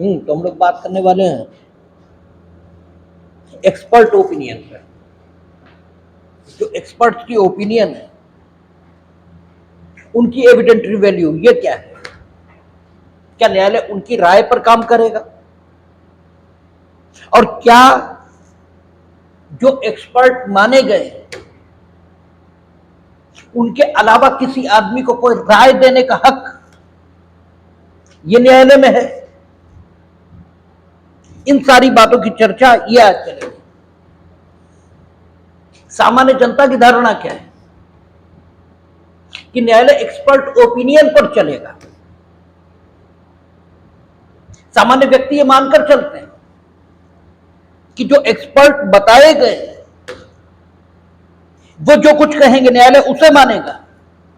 तो हम लोग बात करने वाले हैं एक्सपर्ट ओपिनियन पर। जो एक्सपर्ट की ओपिनियन है, उनकी एविडेंटरी वैल्यू ये क्या है? क्या न्यायालय उनकी राय पर काम करेगा? और क्या जो एक्सपर्ट माने गए उनके अलावा किसी आदमी को कोई राय देने का हक ये न्यायालय में है? इन सारी बातों की चर्चा ये आज चलेगी। सामान्य जनता की धारणा क्या है कि न्यायालय एक्सपर्ट ओपिनियन पर चलेगा। सामान्य व्यक्ति ये मानकर चलते हैं कि जो एक्सपर्ट बताए गए वो जो कुछ कहेंगे न्यायालय उसे मानेगा,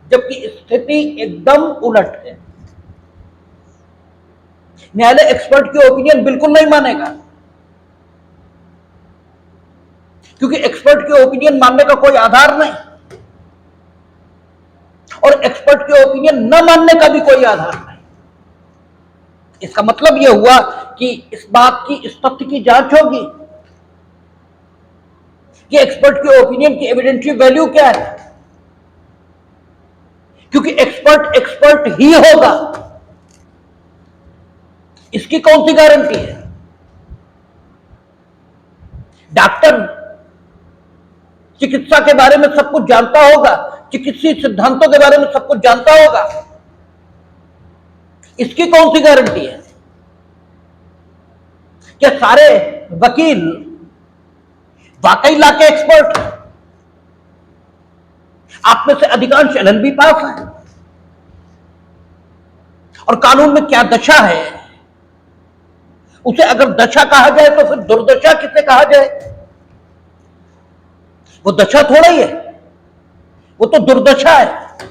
जबकि स्थिति एकदम उलट है। न्यायालय एक्सपर्ट की ओपिनियन बिल्कुल नहीं मानेगा, क्योंकि एक्सपर्ट की ओपिनियन मानने का कोई आधार नहीं, और एक्सपर्ट की ओपिनियन न मानने का भी कोई आधार नहीं। इसका मतलब यह हुआ कि इस बात की, इस तथ्य की जांच होगी कि एक्सपर्ट की ओपिनियन की एविडेंटरी वैल्यू क्या है, क्योंकि एक्सपर्ट एक्सपर्ट ही होगा, इसकी कौन सी गारंटी है? डॉक्टर चिकित्सा के बारे में सब कुछ जानता होगा, चिकित्सीय सिद्धांतों के बारे में सब कुछ जानता होगा, इसकी कौन सी गारंटी है? क्या सारे वकील वाकई ला के एक्सपर्ट हैं? आप में से अधिकांश LLB पास हैं, और कानून में क्या दशा है उसे अगर दशा कहा जाए तो फिर दुर्दशा किसे कहा जाए? वो दशा थोड़ा ही है, वो तो दुर्दशा है,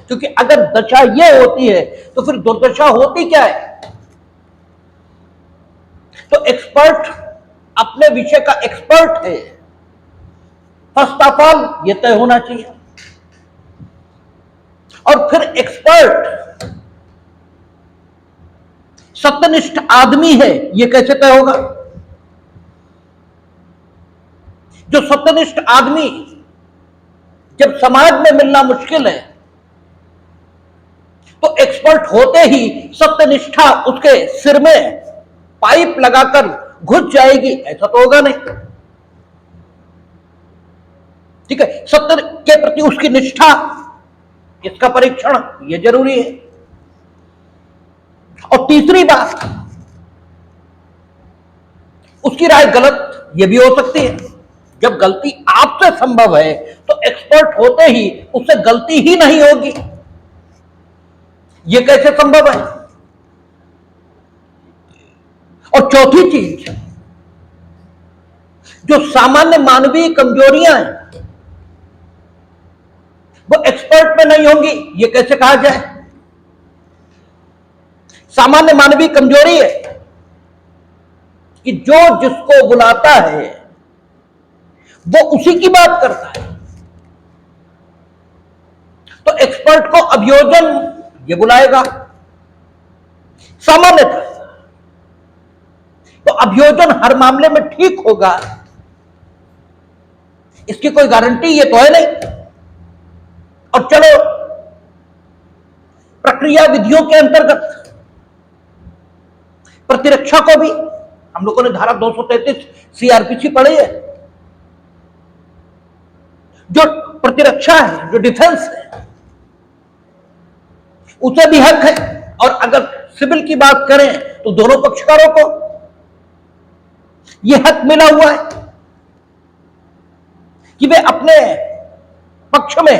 क्योंकि अगर दशा ये होती है तो फिर दुर्दशा होती क्या है? तो एक्सपर्ट अपने विषय का एक्सपर्ट है, फर्स्ट ऑफ ऑल ये तय होना चाहिए। और फिर एक्सपर्ट सत्यनिष्ठ आदमी है, ये कैसे तय होगा? जो सत्यनिष्ठ आदमी जब समाज में मिलना मुश्किल है, तो एक्सपर्ट होते ही सत्यनिष्ठा उसके सिर में पाइप लगाकर घुस जाएगी, ऐसा तो होगा नहीं। ठीक है, सत्य के प्रति उसकी निष्ठा, इसका परीक्षण ये जरूरी है। और तीसरी बात, उसकी राय गलत ये भी हो सकती है। जब गलती आपसे संभव है तो एक्सपर्ट होते ही उससे गलती ही नहीं होगी, ये कैसे संभव है? और चौथी चीज, जो सामान्य मानवीय कमजोरियां हैं वो एक्सपर्ट में नहीं होंगी, ये कैसे कहा जाए? सामान्य मानवीय कमजोरी है कि जो जिसको बुलाता है वो उसी की बात करता है। तो एक्सपर्ट को अभियोजन ये बुलाएगा सामान्यतः, तो अभियोजन हर मामले में ठीक होगा इसकी कोई गारंटी ये तो है नहीं। और चलो प्रक्रिया विधियों के अंतर्गत प्रतिरक्षा को भी हम लोगों ने धारा 233 CRPC पढ़ी है। जो प्रतिरक्षा है, जो डिफेंस है, उसे भी हक है। और अगर सिविल की बात करें तो दोनों पक्षकारों को यह हक मिला हुआ है कि वे अपने पक्ष में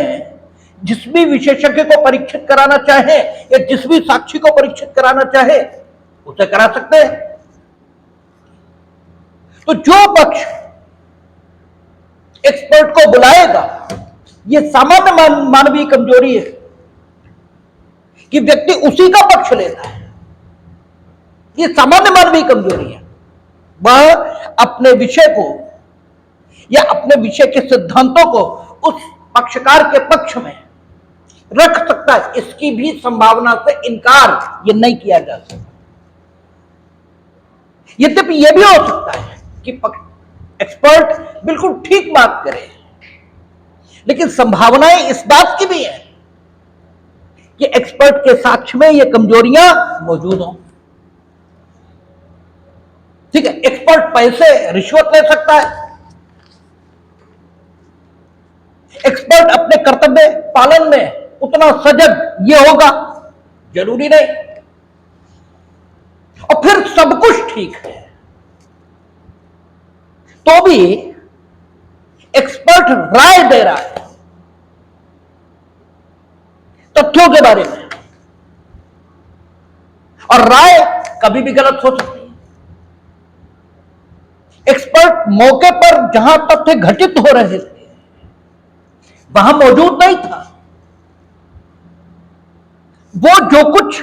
जिस भी विशेषज्ञ को परीक्षित कराना चाहे या जिस भी साक्षी को परीक्षित कराना चाहे उसे करा सकते हैं। तो जो पक्ष एक्सपर्ट को बुलाएगा, यह सामान्य मानवीय कमजोरी है कि व्यक्ति उसी का पक्ष लेता है, यह सामान्य मानवीय कमजोरी है। वह अपने विषय को या अपने विषय के सिद्धांतों को उस पक्षकार के पक्ष में रख सकता है, इसकी भी संभावना से इनकार ये नहीं किया जा सकता। यद्यपि यह भी हो सकता है कि एक्सपर्ट बिल्कुल ठीक बात करे, लेकिन संभावनाएं इस बात की भी है कि एक्सपर्ट के साक्ष्य में ये कमजोरियां मौजूद हों। ठीक है, एक्सपर्ट पैसे रिश्वत ले सकता है, एक्सपर्ट अपने कर्तव्य पालन में उतना सजग ये होगा, जरूरी नहीं। और फिर सब कुछ ठीक है तो भी एक्सपर्ट राय दे रहा है तथ्यों के बारे में, और राय कभी भी गलत हो सकती है। एक्सपर्ट मौके पर जहां तथ्य घटित हो रहे थे वहां मौजूद नहीं था, वो जो कुछ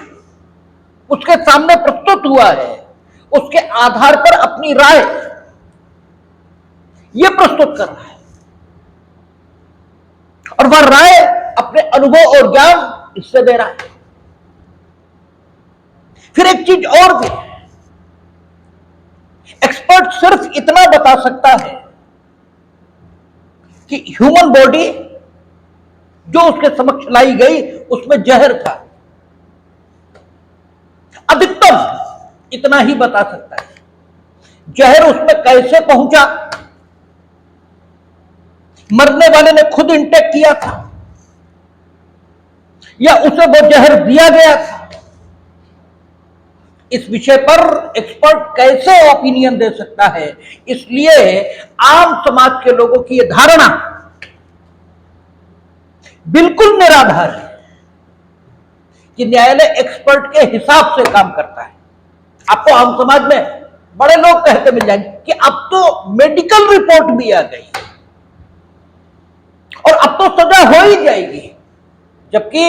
उसके सामने प्रस्तुत हुआ है उसके आधार पर अपनी राय यह प्रस्तुत कर रहा है, और वह राय अपने अनुभव और ज्ञान इससे दे रहा है। फिर एक चीज और भी, एक्सपर्ट सिर्फ इतना बता सकता है कि ह्यूमन बॉडी जो उसके समक्ष लाई गई उसमें जहर था, अधिकतम इतना ही बता सकता है। जहर उसमें कैसे पहुंचा, मरने वाले ने खुद इंटेक किया था या उसे वो जहर दिया गया था, इस विषय पर एक्सपर्ट कैसे ओपिनियन दे सकता है। इसलिए आम समाज के लोगों की यह धारणा बिल्कुल निराधार है कि न्यायालय एक्सपर्ट के हिसाब से काम करता है। आपको आम समाज में बड़े लोग कहते मिल जाएंगे कि अब तो मेडिकल रिपोर्ट भी आ गई और अब तो सजा हो ही जाएगी, जबकि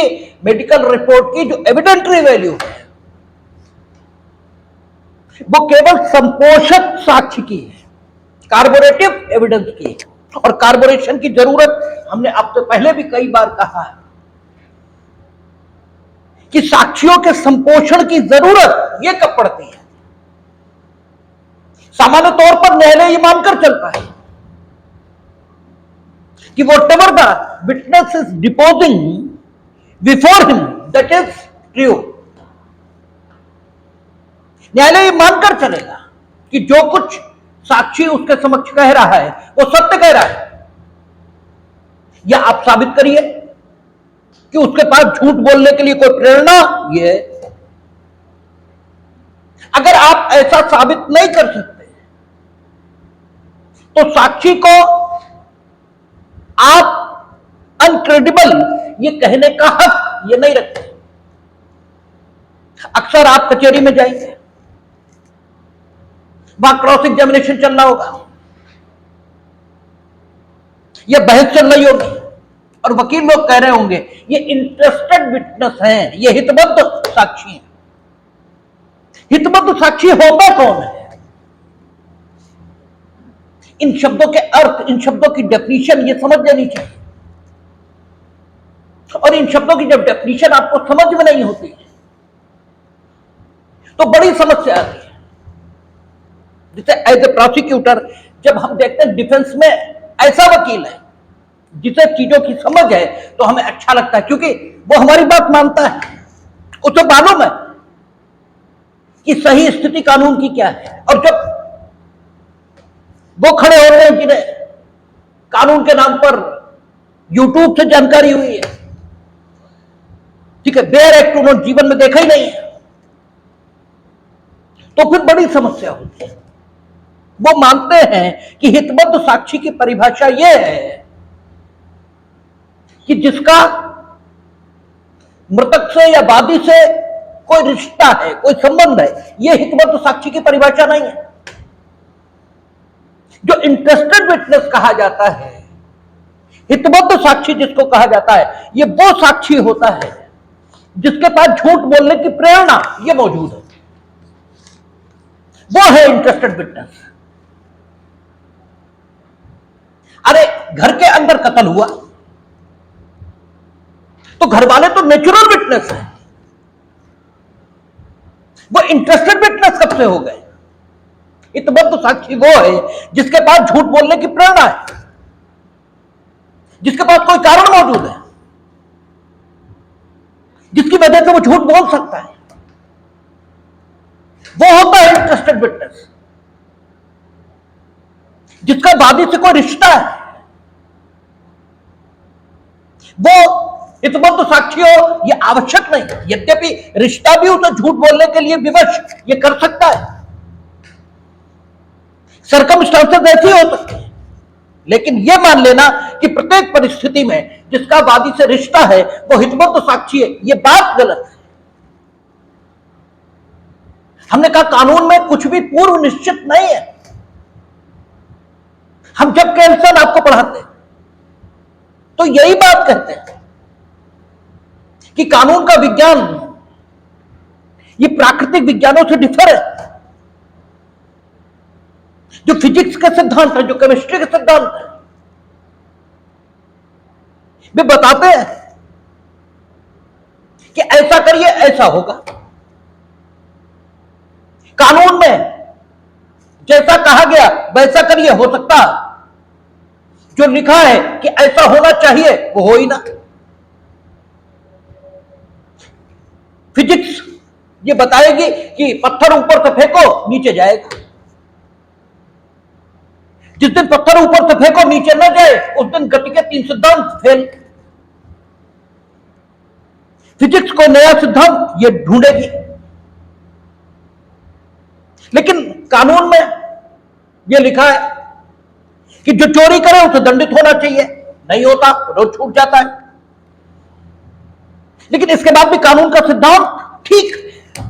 मेडिकल रिपोर्ट की जो एविडेंटरी वैल्यू है वो केवल संपोषक साक्ष्य की है, कार्बोरेटिव एविडेंस की है। और कार्बोरेशन की जरूरत हमने आपसे पहले भी कई बार कहा है कि साक्ष्यों के संपोषण की जरूरत यह कब पड़ती है। सामान्य तौर पर न्यायालय यह मानकर चलता है कि whatever the witness is deposing before him that is true। न्यायालय ये मानकर चलेगा कि जो कुछ साक्षी उसके समक्ष कह रहा है वो सत्य कह रहा है, या आप साबित करिए कि उसके पास झूठ बोलने के लिए कोई प्रेरणा ये। अगर आप ऐसा साबित नहीं कर सकते तो साक्षी को आप अनक्रेडिबल ये कहने का हक ये नहीं रखते। अक्सर आप कचहरी में जाएंगे, वहां क्रॉस एग्जामिनेशन चल रहा होगा या बहस चल रही होगी और वकील लोग कह रहे होंगे ये इंटरेस्टेड विटनेस हैं, ये हितबद्ध साक्षी हैं। हितबद्ध साक्षी होता कौन है? इन शब्दों के अर्थ, इन शब्दों की डेफिनेशन ये समझ लेनी चाहिए, और इन शब्दों की जब डेफिनेशन आपको समझ में नहीं होती तो बड़ी समस्या आती है। जैसे एज ए प्रोसिक्यूटर जब हम देखते हैं डिफेंस में ऐसा वकील है जिसे चीजों की समझ है तो हमें अच्छा लगता है, क्योंकि वो हमारी बात मानता है, उसे मालूम है कि सही स्थिति कानून की क्या है। और जब वो खड़े होते हैं जिन्हें कानून के नाम पर यूट्यूब से जानकारी हुई है, ठीक है, बेयर एक्ट उन्होंने जीवन में देखा ही नहीं है, तो फिर बड़ी समस्या होती है। वो मानते हैं कि हितबद्ध साक्षी की परिभाषा यह है कि जिसका मृतक से या वादी से कोई रिश्ता है, कोई संबंध है, यह हितबद्ध साक्षी की परिभाषा नहीं है। जो इंटरेस्टेड विटनेस कहा जाता है, हितबद्ध साक्षी जिसको कहा जाता है, यह वो साक्षी होता है जिसके पास झूठ बोलने की प्रेरणा यह मौजूद है, वो है इंटरेस्टेड विटनेस। अरे घर के अंदर कत्ल हुआ तो घर वाले तो नेचुरल विटनेस है, वो इंटरेस्टेड विटनेस कब से हो गए? हितबद्ध साक्षी वो है जिसके पास झूठ बोलने की प्रेरणा है, जिसके पास कोई कारण मौजूद है, जिसकी वजह से वो झूठ बोल सकता है। वो होता है इंटरेस्टेड विटनेस, जिसका वादी से कोई रिश्ता है। वो हितबद्ध साक्षी हो ये आवश्यक नहीं, यद्यपि रिश्ता भी उसे झूठ बोलने के लिए विवश ये कर सकता है, सर्कमस्टांसेस ऐसी हो सकती है, लेकिन यह मान लेना कि प्रत्येक परिस्थिति में जिसका वादी से रिश्ता है वो हितबद्ध साक्षी है, ये बात गलत है। हमने कहा कानून में कुछ भी पूर्व निश्चित नहीं है। हम जब केल्सन आपको पढ़ाते हैं तो यही बात कहते हैं कि कानून का विज्ञान ये प्राकृतिक विज्ञानों से डिफर है। जो फिजिक्स के सिद्धांत है, जो केमिस्ट्री के सिद्धांत है, वे बताते हैं कि ऐसा करिए ऐसा होगा। कानून में जैसा कहा गया वैसा करिए हो सकता, जो लिखा है कि ऐसा होना चाहिए वो हो ही ना। फिजिक्स ये बताएगी कि पत्थर ऊपर से फेंको नीचे जाएगा। जिस दिन पत्थर ऊपर से फेंको नीचे न जाए उस दिन गति के 3 सिद्धांत फेल। फिजिक्स को नया सिद्धांत ये ढूंढेगी, लेकिन कानून में ये लिखा है कि जो चोरी करे उसे दंडित होना चाहिए, नहीं होता रोज छूट जाता है। लेकिन इसके बाद भी कानून का सिद्धांत ठीक है,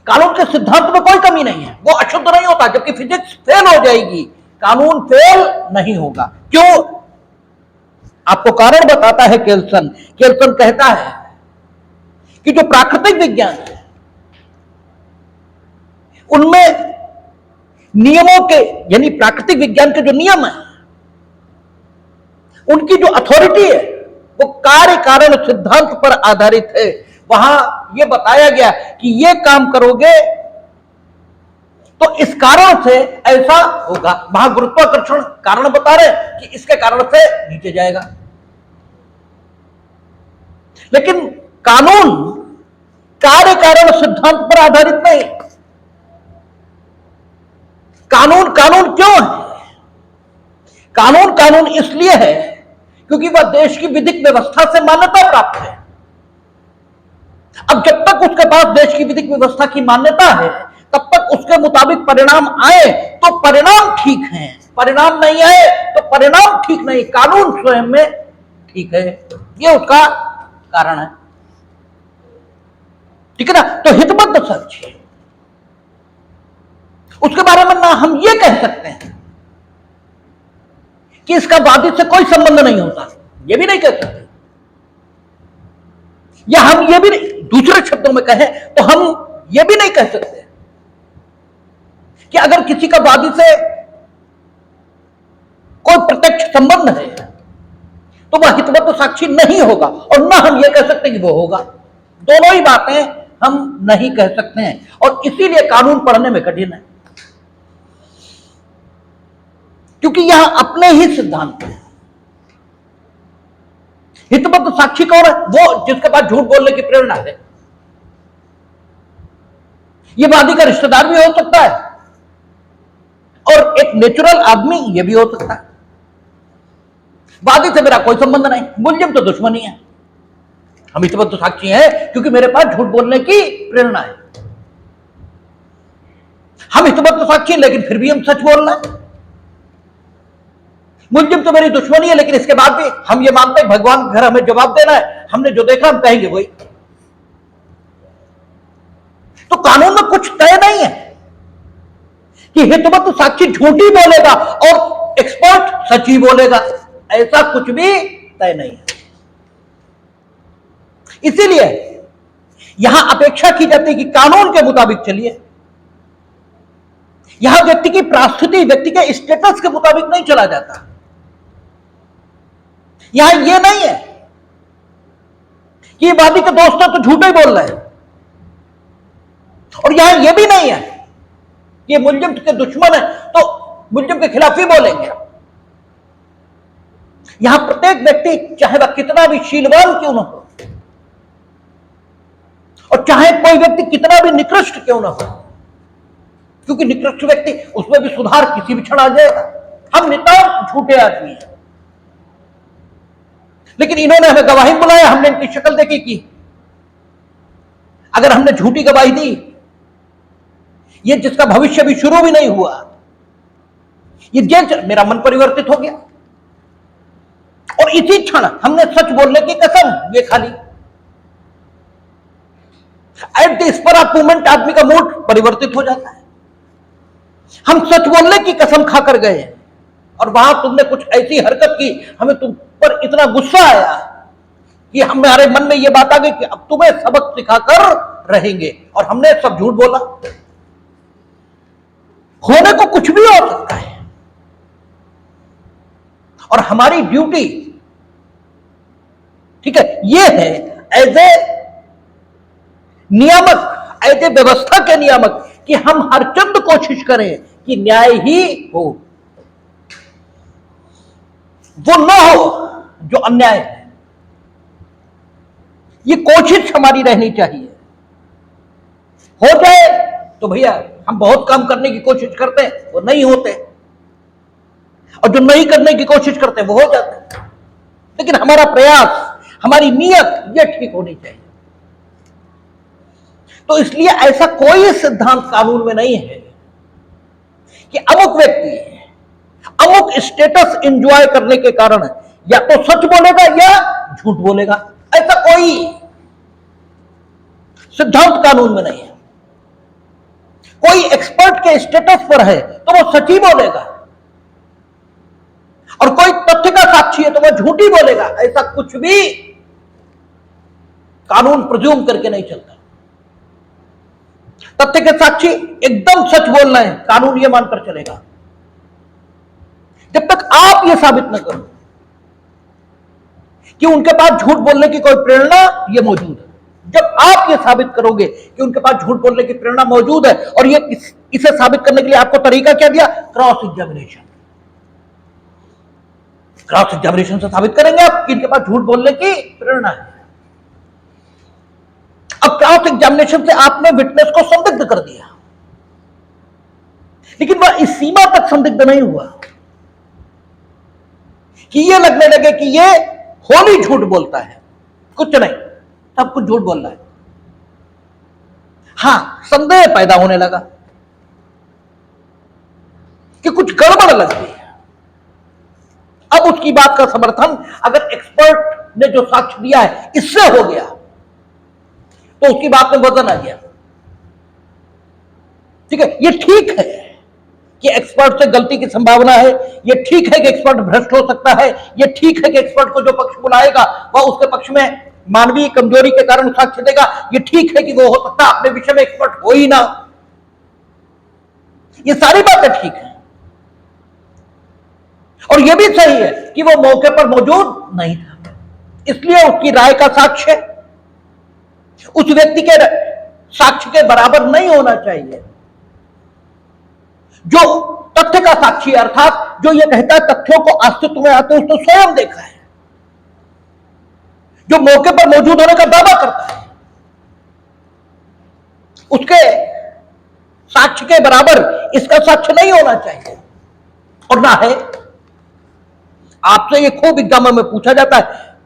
कानून के सिद्धांत में कोई कमी नहीं है, वो अशुद्ध नहीं होता। जबकि फिजिक्स फेल हो जाएगी, कानून फेल नहीं होगा। क्यों? आपको कारण बताता है केल्सन। केल्सन कहता है कि जो प्राकृतिक विज्ञान है उनमें नियमों के, यानी प्राकृतिक विज्ञान के जो नियम है उनकी जो अथॉरिटी है वो कार्य कारण सिद्धांत पर आधारित है। वहां यह बताया गया कि ये काम करोगे तो इस कारण से ऐसा होगा। वहां गुरुत्वाकर्षण कारण बता रहे कि इसके कारण से नीचे जाएगा। लेकिन कानून कार्य कारण सिद्धांत पर आधारित नहीं। कानून कानून क्यों है? कानून कानून इसलिए है क्योंकि वह देश की विधिक व्यवस्था से मान्यता प्राप्त है। अब जब तक उसके पास देश की विधिक व्यवस्था की मान्यता है तब तक उसके मुताबिक परिणाम आए तो परिणाम ठीक हैं, परिणाम नहीं आए तो परिणाम ठीक नहीं। कानून स्वयं में ठीक है, यह उसका कारण है। ठीक है ना? तो हितबद्ध साक्षी उसके बारे में ना हम ये कह सकते हैं कि इसका वादी से कोई संबंध नहीं होता, ये भी नहीं कह सकते। या हम ये भी नहीं, दूसरे शब्दों में कहें तो हम ये भी नहीं कह सकते कि अगर किसी का वादी से कोई प्रत्यक्ष संबंध है तो वह हितबद्ध साक्षी नहीं होगा, और ना हम ये कह सकते कि वो होगा। दोनों ही बातें हम नहीं कह सकते हैं, और इसीलिए कानून पढ़ने में कठिन है, क्योंकि यहां अपने ही सिद्धांत है। हितबद्ध साक्षी कौन है? वो जिसके पास झूठ बोलने की प्रेरणा है। यह वादी का रिश्तेदार भी हो सकता है और एक नेचुरल आदमी यह भी हो सकता है। वादी से मेरा कोई संबंध नहीं, मुलजिम तो दुश्मनी है। हम हितबद्ध साक्षी हैं क्योंकि मेरे पास झूठ बोलने की प्रेरणा है। हम हितबद्ध साक्षी लेकिन फिर भी हम सच बोल रहे हैं। मुलजिम तो मेरी दुश्मनी है लेकिन इसके बाद भी हम ये मानते हैं भगवान के घर हमें जवाब देना है, हमने जो देखा हम कहेंगे वही। तो कानून में कुछ तय नहीं है कि हितबद्ध साक्षी झूठी बोलेगा और एक्सपर्ट सच्ची बोलेगा, ऐसा कुछ भी तय नहीं है। इसीलिए यहां अपेक्षा की जाती है कि कानून के मुताबिक चलिए। यहां व्यक्ति की परिस्थिति, व्यक्ति के स्टेटस के मुताबिक नहीं चला जाता। यहां यह नहीं है कि वादी के दोस्त तो झूठे ही बोल रहे हैं, और यहां यह भी नहीं है ये मुलजिम के दुश्मन है तो मुलजिम के खिलाफ ही बोलेंगे। यहां प्रत्येक व्यक्ति चाहे वह कितना भी शीलवान क्यों ना हो और चाहे कोई व्यक्ति कितना भी निकृष्ट क्यों ना हो, क्योंकि निकृष्ट व्यक्ति उसमें भी सुधार किसी भी क्षण आ जाएगा। हम नितांत झूठे आदमी हैं, लेकिन इन्होंने हमें गवाही बुलाया, हमने इनकी शक्ल देखी की। अगर हमने झूठी गवाही दी, ये जिसका भविष्य भी शुरू भी नहीं हुआ, ये मेरा मन परिवर्तित हो गया और इसी क्षण हमने सच बोलने की कसम ये खाली। एट द स्पर मोमेंट आदमी का मूड परिवर्तित हो जाता है। हम सच बोलने की कसम खाकर गए और वहां तुमने कुछ ऐसी हरकत की, हमें तुम पर इतना गुस्सा आया कि हमारे मन में यह बात आ गई कि अब तुम्हें सबक सिखाकर रहेंगे, और हमने सब झूठ बोला। होने को कुछ भी हो सकता है और हमारी ड्यूटी, ठीक है, यह है एज ए नियामक, एज ए व्यवस्था के नियामक, कि हम हर चंद कोशिश करें कि न्याय ही हो, वो न हो जो अन्याय है। ये कोशिश हमारी रहनी चाहिए। हो जाए तो भैया हम बहुत काम करने की कोशिश करते हैं, वो नहीं होते, और जो नहीं करने की कोशिश करते हैं वो हो जाते हैं। लेकिन हमारा प्रयास, हमारी नीयत ये ठीक होनी चाहिए। तो इसलिए ऐसा कोई सिद्धांत कानून में नहीं है कि अमुक व्यक्ति अमुक स्टेटस एंजॉय करने के कारण या तो सच बोलेगा या झूठ बोलेगा। ऐसा कोई सिद्धांत कानून में नहीं है। कोई एक्सपर्ट के स्टेटस पर है तो वो सच ही बोलेगा, और कोई तथ्य का साक्षी है तो वो झूठी बोलेगा। ऐसा कुछ भी कानून प्रज्यूम करके नहीं चलता। तथ्य के साक्षी एकदम सच बोलना है, कानून यह मानकर चलेगा। जब तक आप यह साबित न करो कि उनके पास झूठ बोलने की कोई प्रेरणा ये मौजूद है, जब आप ये साबित करोगे कि उनके पास झूठ बोलने की प्रेरणा मौजूद है, और ये इसे साबित करने के लिए आपको तरीका क्या दिया? Cross examination. क्रॉस एग्जामिनेशन से साबित करेंगे आप कि इनके पास झूठ बोलने की प्रेरणा है। अब क्रॉस एग्जामिनेशन से आपने विटनेस को संदिग्ध कर दिया, लेकिन वह इस सीमा तक संदिग्ध नहीं हुआ कि ये लगने लगे कि ये होली झूठ बोलता है। कुछ नहीं, सब कुछ झूठ बोल रहा है। हां, संदेह पैदा होने लगा कि कुछ गड़बड़ लगती है। अब उसकी बात का समर्थन अगर एक्सपर्ट ने जो साक्ष्य दिया है इससे हो गया तो उसकी बात में वजन आ गया। ठीक है, ये ठीक है कि एक्सपर्ट से गलती की संभावना है, ये ठीक है कि एक्सपर्ट भ्रष्ट हो सकता है, ये ठीक है कि एक्सपर्ट को जो पक्ष बुलाएगा वह उसके पक्ष में मानवीय कमजोरी के कारण साक्ष्य देगा, ये ठीक है कि वो हो सकता है अपने विषय में एक्सपर्ट हो ही ना। ये सारी बातें ठीक है, और यह भी सही है कि वो मौके पर मौजूद नहीं था, इसलिए उसकी राय का साक्ष्य उस व्यक्ति के साक्ष्य के बराबर नहीं होना चाहिए जो तथ्य का साक्षी, अर्थात जो यह कहता है तथ्यों को अस्तित्व में आते उसने स्वयं देखा है, जो मौके पर मौजूद होने का दावा करता है, उसके साक्ष्य के बराबर इसका साक्ष्य नहीं होना चाहिए। और ना है, आपसे यह खूब एग्जाम में पूछा जाता है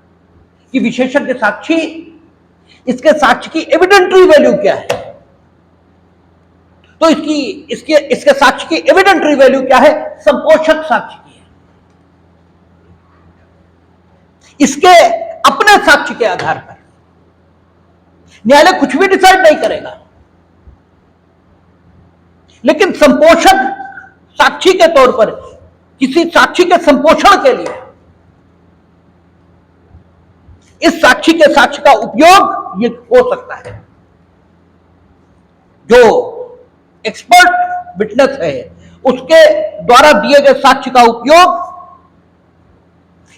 कि विशेषज्ञ साक्षी, इसके साक्ष्य की एविडेंटरी वैल्यू क्या है? तो इसके साक्ष्य की एविडेंटरी वैल्यू क्या है? संपोषक साक्ष्य की है। इसके अपने साक्ष्य के आधार पर न्यायालय कुछ भी डिसाइड नहीं करेगा, लेकिन संपोषक साक्षी के तौर पर किसी साक्षी के संपोषण के लिए इस साक्षी के साक्ष्य का उपयोग ये हो सकता है। जो एक्सपर्ट विटनेस है उसके द्वारा दिए गए साक्ष्य का उपयोग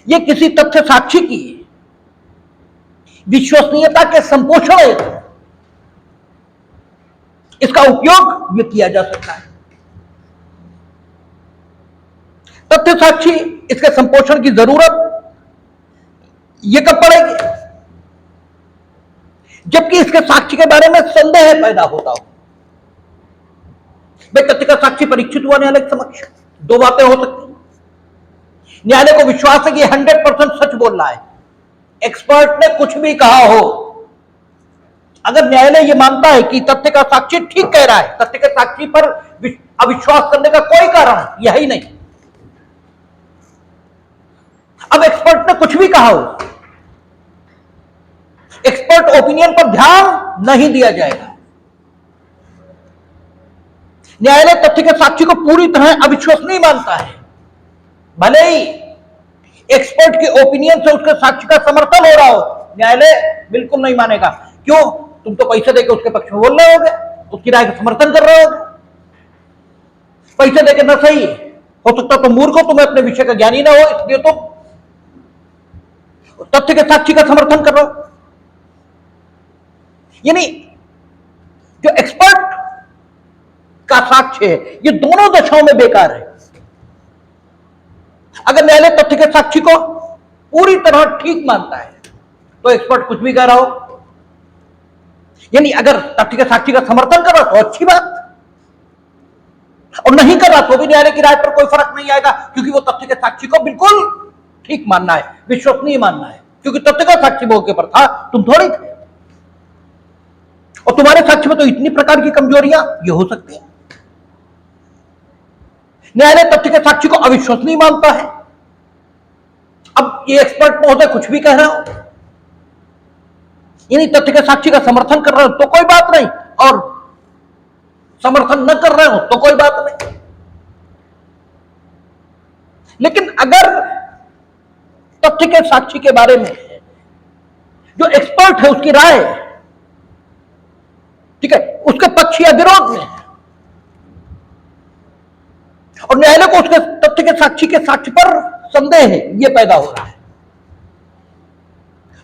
ये किसी तथ्य साक्षी की विश्वसनीयता के संपोषण, इसका उपयोग ये किया जा सकता है। तथ्य साक्षी इसके संपोषण की जरूरत ये कब पड़ेगी? जबकि इसके साक्षी के बारे में संदेह पैदा होता हो। भाई तथ्य का साक्षी परीक्षित हुआ न्यायालय के समक्ष, दो बातें हो सकती हैं। न्यायालय को विश्वास है कि 100% सच बोल रहा है, एक्सपर्ट ने कुछ भी कहा हो। अगर न्यायालय यह मानता है कि तथ्य का साक्षी ठीक कह रहा है, तथ्य के साक्षी पर अविश्वास करने का कोई कारण यही नहीं। अब एक्सपर्ट ने कुछ भी कहा हो, एक्सपर्ट ओपिनियन पर ध्यान नहीं दिया जाएगा। न्यायालय तथ्य के साक्षी को पूरी तरह अविश्वसनीय मानता है, भले ही एक्सपर्ट के ओपिनियन से उसके साक्षी का समर्थन हो रहा हो, न्यायालय बिल्कुल नहीं मानेगा। क्यों? तुम तो पैसे देकर उसके पक्ष में बोल रहे होगे, उसकी राय का समर्थन कर रहे होगे। पैसे देकर ना सही हो सकता तुम मूर्ख हो, तुम्हें अपने विषय का ज्ञानी ना हो, इसलिए तुम तथ्य के साक्षी का समर्थन कर रहे हो। यानी जो एक्सपर्ट का साक्ष्य है, ये दोनों दशाओं में बेकार है। अगर न्यायालय तथ्य के साक्षी को पूरी तरह ठीक मानता है तो एक्सपर्ट कुछ भी कह रहा हो, यानी अगर तथ्य के साक्षी का समर्थन कर रहा तो अच्छी बात, और नहीं कर रहा तो भी न्यायालय की राय पर कोई फर्क नहीं आएगा, क्योंकि वो तथ्य के साक्षी को बिल्कुल ठीक मानना है, विश्वसनीय मानना है। क्योंकि तथ्य का साक्षी मौके पर था, तुम थोड़ी थे, और तुम्हारे साक्ष्य में तो इतनी प्रकार की कमजोरियां ये हो सकती है। न्यायालय तथ्य के साक्षी को अविश्वसनीय मानता है। अब ये एक्सपर्ट महोदय कुछ भी कह रहा हो, यानी तथ्य के साक्षी का समर्थन कर रहे हो तो कोई बात नहीं, और समर्थन न कर रहे हो तो कोई बात नहीं। लेकिन अगर तथ्य के साक्षी के बारे में जो एक्सपर्ट है उसकी राय, ठीक है, उसके पक्ष या विरोध में है, और न्यायालय को उसके तथ्य के साक्षी के साक्ष्य पर संदेह है, यह पैदा हो रहा है,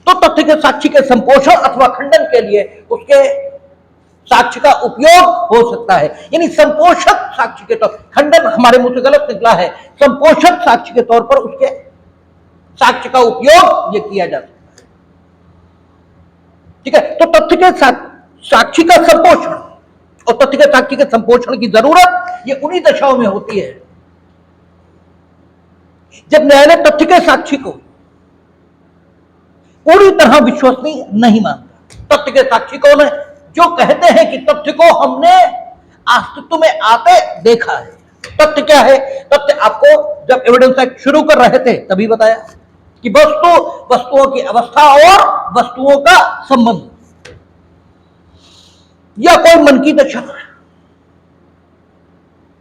तो तथ्य के साक्षी के संपोषण अथवा खंडन के लिए उसके साक्ष्य का उपयोग हो सकता है। यानी संपोषक साक्ष्य के तौर, खंडन हमारे मुंह से गलत निकला है, संपोषक साक्ष्य के तौर पर उसके साक्ष्य का उपयोग यह किया जा सकता है। ठीक है, तो तथ्य के साक्षी का संपोषण और तथ्य के साक्षी के संपोषण की जरूरत ये उन्हीं दशाओं में होती है जब न्यायालय तथ्य के साक्षी को पूरी तरह विश्वसनीय नहीं मानता। तथ्य के साक्षी कौन है? जो कहते हैं कि तथ्य को हमने अस्तित्व में आते देखा है। तथ्य क्या है? तथ्य आपको जब एविडेंस एक्ट शुरू कर रहे थे तभी बताया कि वस्तुओं की अवस्था और वस्तुओं का संबंध, या कोई मन की दशा,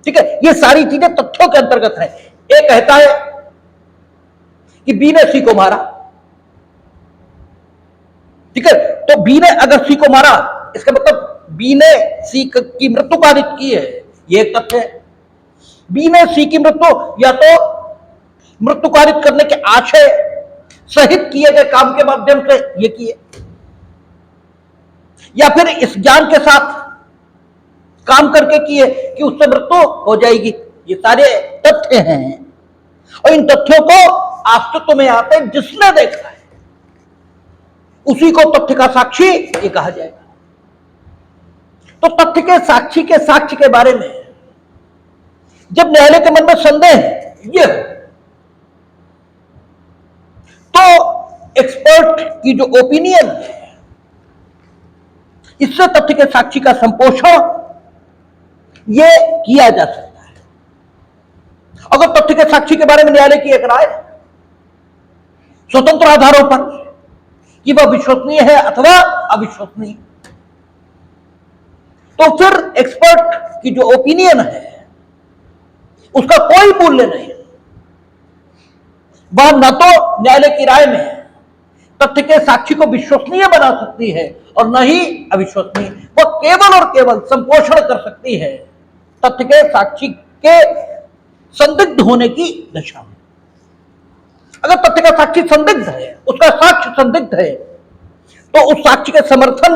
ठीक है, ये सारी चीजें तथ्यों के अंतर्गत है। एक कहता है कि बी ने सी को मारा, ठीक है, तो बी ने अगर सी को मारा इसका मतलब बी ने सी की मृत्यु कारित की है, यह एक तथ्य है। बी ने सी की मृत्यु या तो मृत्यु कारित करने के आशय सहित किए गए काम के माध्यम से यह किए, या फिर इस ज्ञान के साथ काम करके किए कि उससे मृत्यु हो जाएगी। ये सारे तथ्य हैं, और इन तथ्यों को अस्तित्व में आते जिसने देखा है उसी को तथ्य का साक्षी ये कहा जाएगा। तो तथ्य के साक्षी के साक्ष्य के बारे में जब न्यायालय के मन में संदेह ये हो तो एक्सपर्ट की जो ओपिनियन है इससे तथ्य के साक्षी का संपोषण यह किया जा सकता है। अगर तथ्य के साक्षी के बारे में न्यायालय की एक राय स्वतंत्र आधारों पर कि वह विश्वसनीय है अथवा अविश्वसनीय, तो फिर एक्सपर्ट की जो ओपिनियन है उसका कोई मूल्य नहीं। वह न तो न्यायालय की राय में तथ्य के साक्षी को विश्वसनीय बना सकती है और न ही अविश्वसनीय, वह केवल और केवल संपोषण कर सकती है तथ्य के साक्षी के संदिग्ध होने की दशा में। अगर तथ्य का साक्षी संदिग्ध है, उसका साक्ष्य संदिग्ध है, तो उस साक्ष्य के समर्थन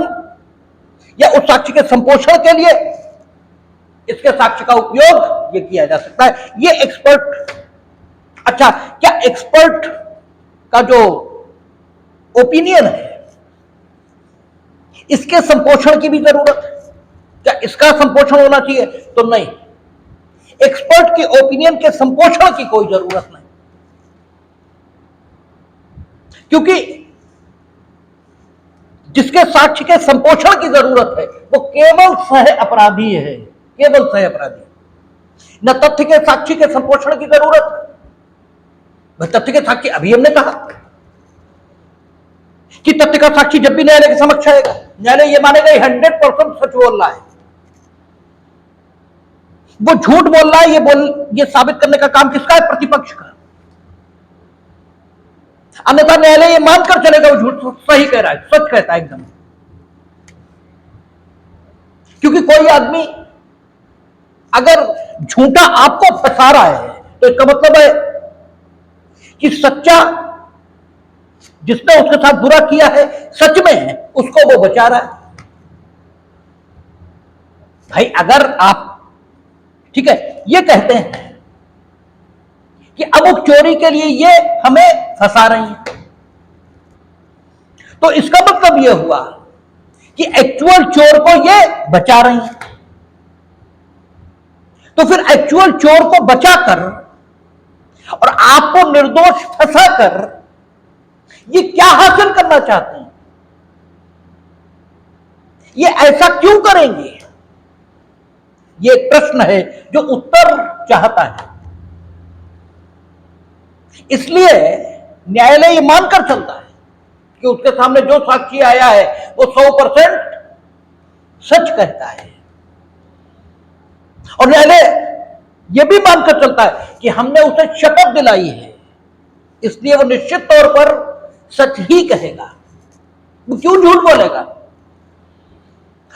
या उस साक्ष्य के संपोषण के लिए इसके साक्ष्य का उपयोग यह किया जा सकता है। यह एक्सपर्ट अच्छा, क्या एक्सपर्ट का जो ओपिनियन है इसके संपोषण की भी जरूरत है? क्या इसका संपोषण होना चाहिए? तो नहीं, एक्सपर्ट के ओपिनियन के संपोषण की कोई जरूरत नहीं, क्योंकि जिसके साक्ष्य के संपोषण की जरूरत है वो केवल सह अपराधी है, केवल सह अपराधी। न तथ्य के साक्षी के संपोषण की जरूरत है। तथ्य के साक्षी, अभी हमने कहा कि तथ्य का साक्षी जब भी न्यायालय के समक्ष आएगा, न्यायालय ये मानेगा 100% सच बोल रहा है, वो झूठ बोल रहा है, ये साबित करने का काम किसका है? प्रतिपक्ष का। अन्यथा न्यायालय ये मानकर चलेगा वो झूठ सही कह रहा है, सच कहता है एकदम। क्योंकि कोई आदमी अगर झूठा आपको फंसा रहा है तो इसका मतलब है कि सच्चा जिसने उसके साथ बुरा किया है सच में है, उसको वो बचा रहा है। भाई अगर आप, ठीक है, ये कहते हैं कि अमुक चोरी के लिए ये हमें फंसा रही है, तो इसका मतलब ये हुआ कि एक्चुअल चोर को ये बचा रही है। तो फिर एक्चुअल चोर को बचाकर और आपको निर्दोष फंसाकर ये क्या हासिल करना चाहते हैं? ये ऐसा क्यों करेंगे? ये प्रश्न है जो उत्तर चाहता है। इसलिए न्यायालय ये मानकर चलता है कि उसके सामने जो साक्षी आया है वो 100% सच कहता है, और न्यायालय यह भी मानकर चलता है कि हमने उसे शपथ दिलाई है, इसलिए वो निश्चित तौर पर सच ही कहेगा। वो क्यों झूठ बोलेगा?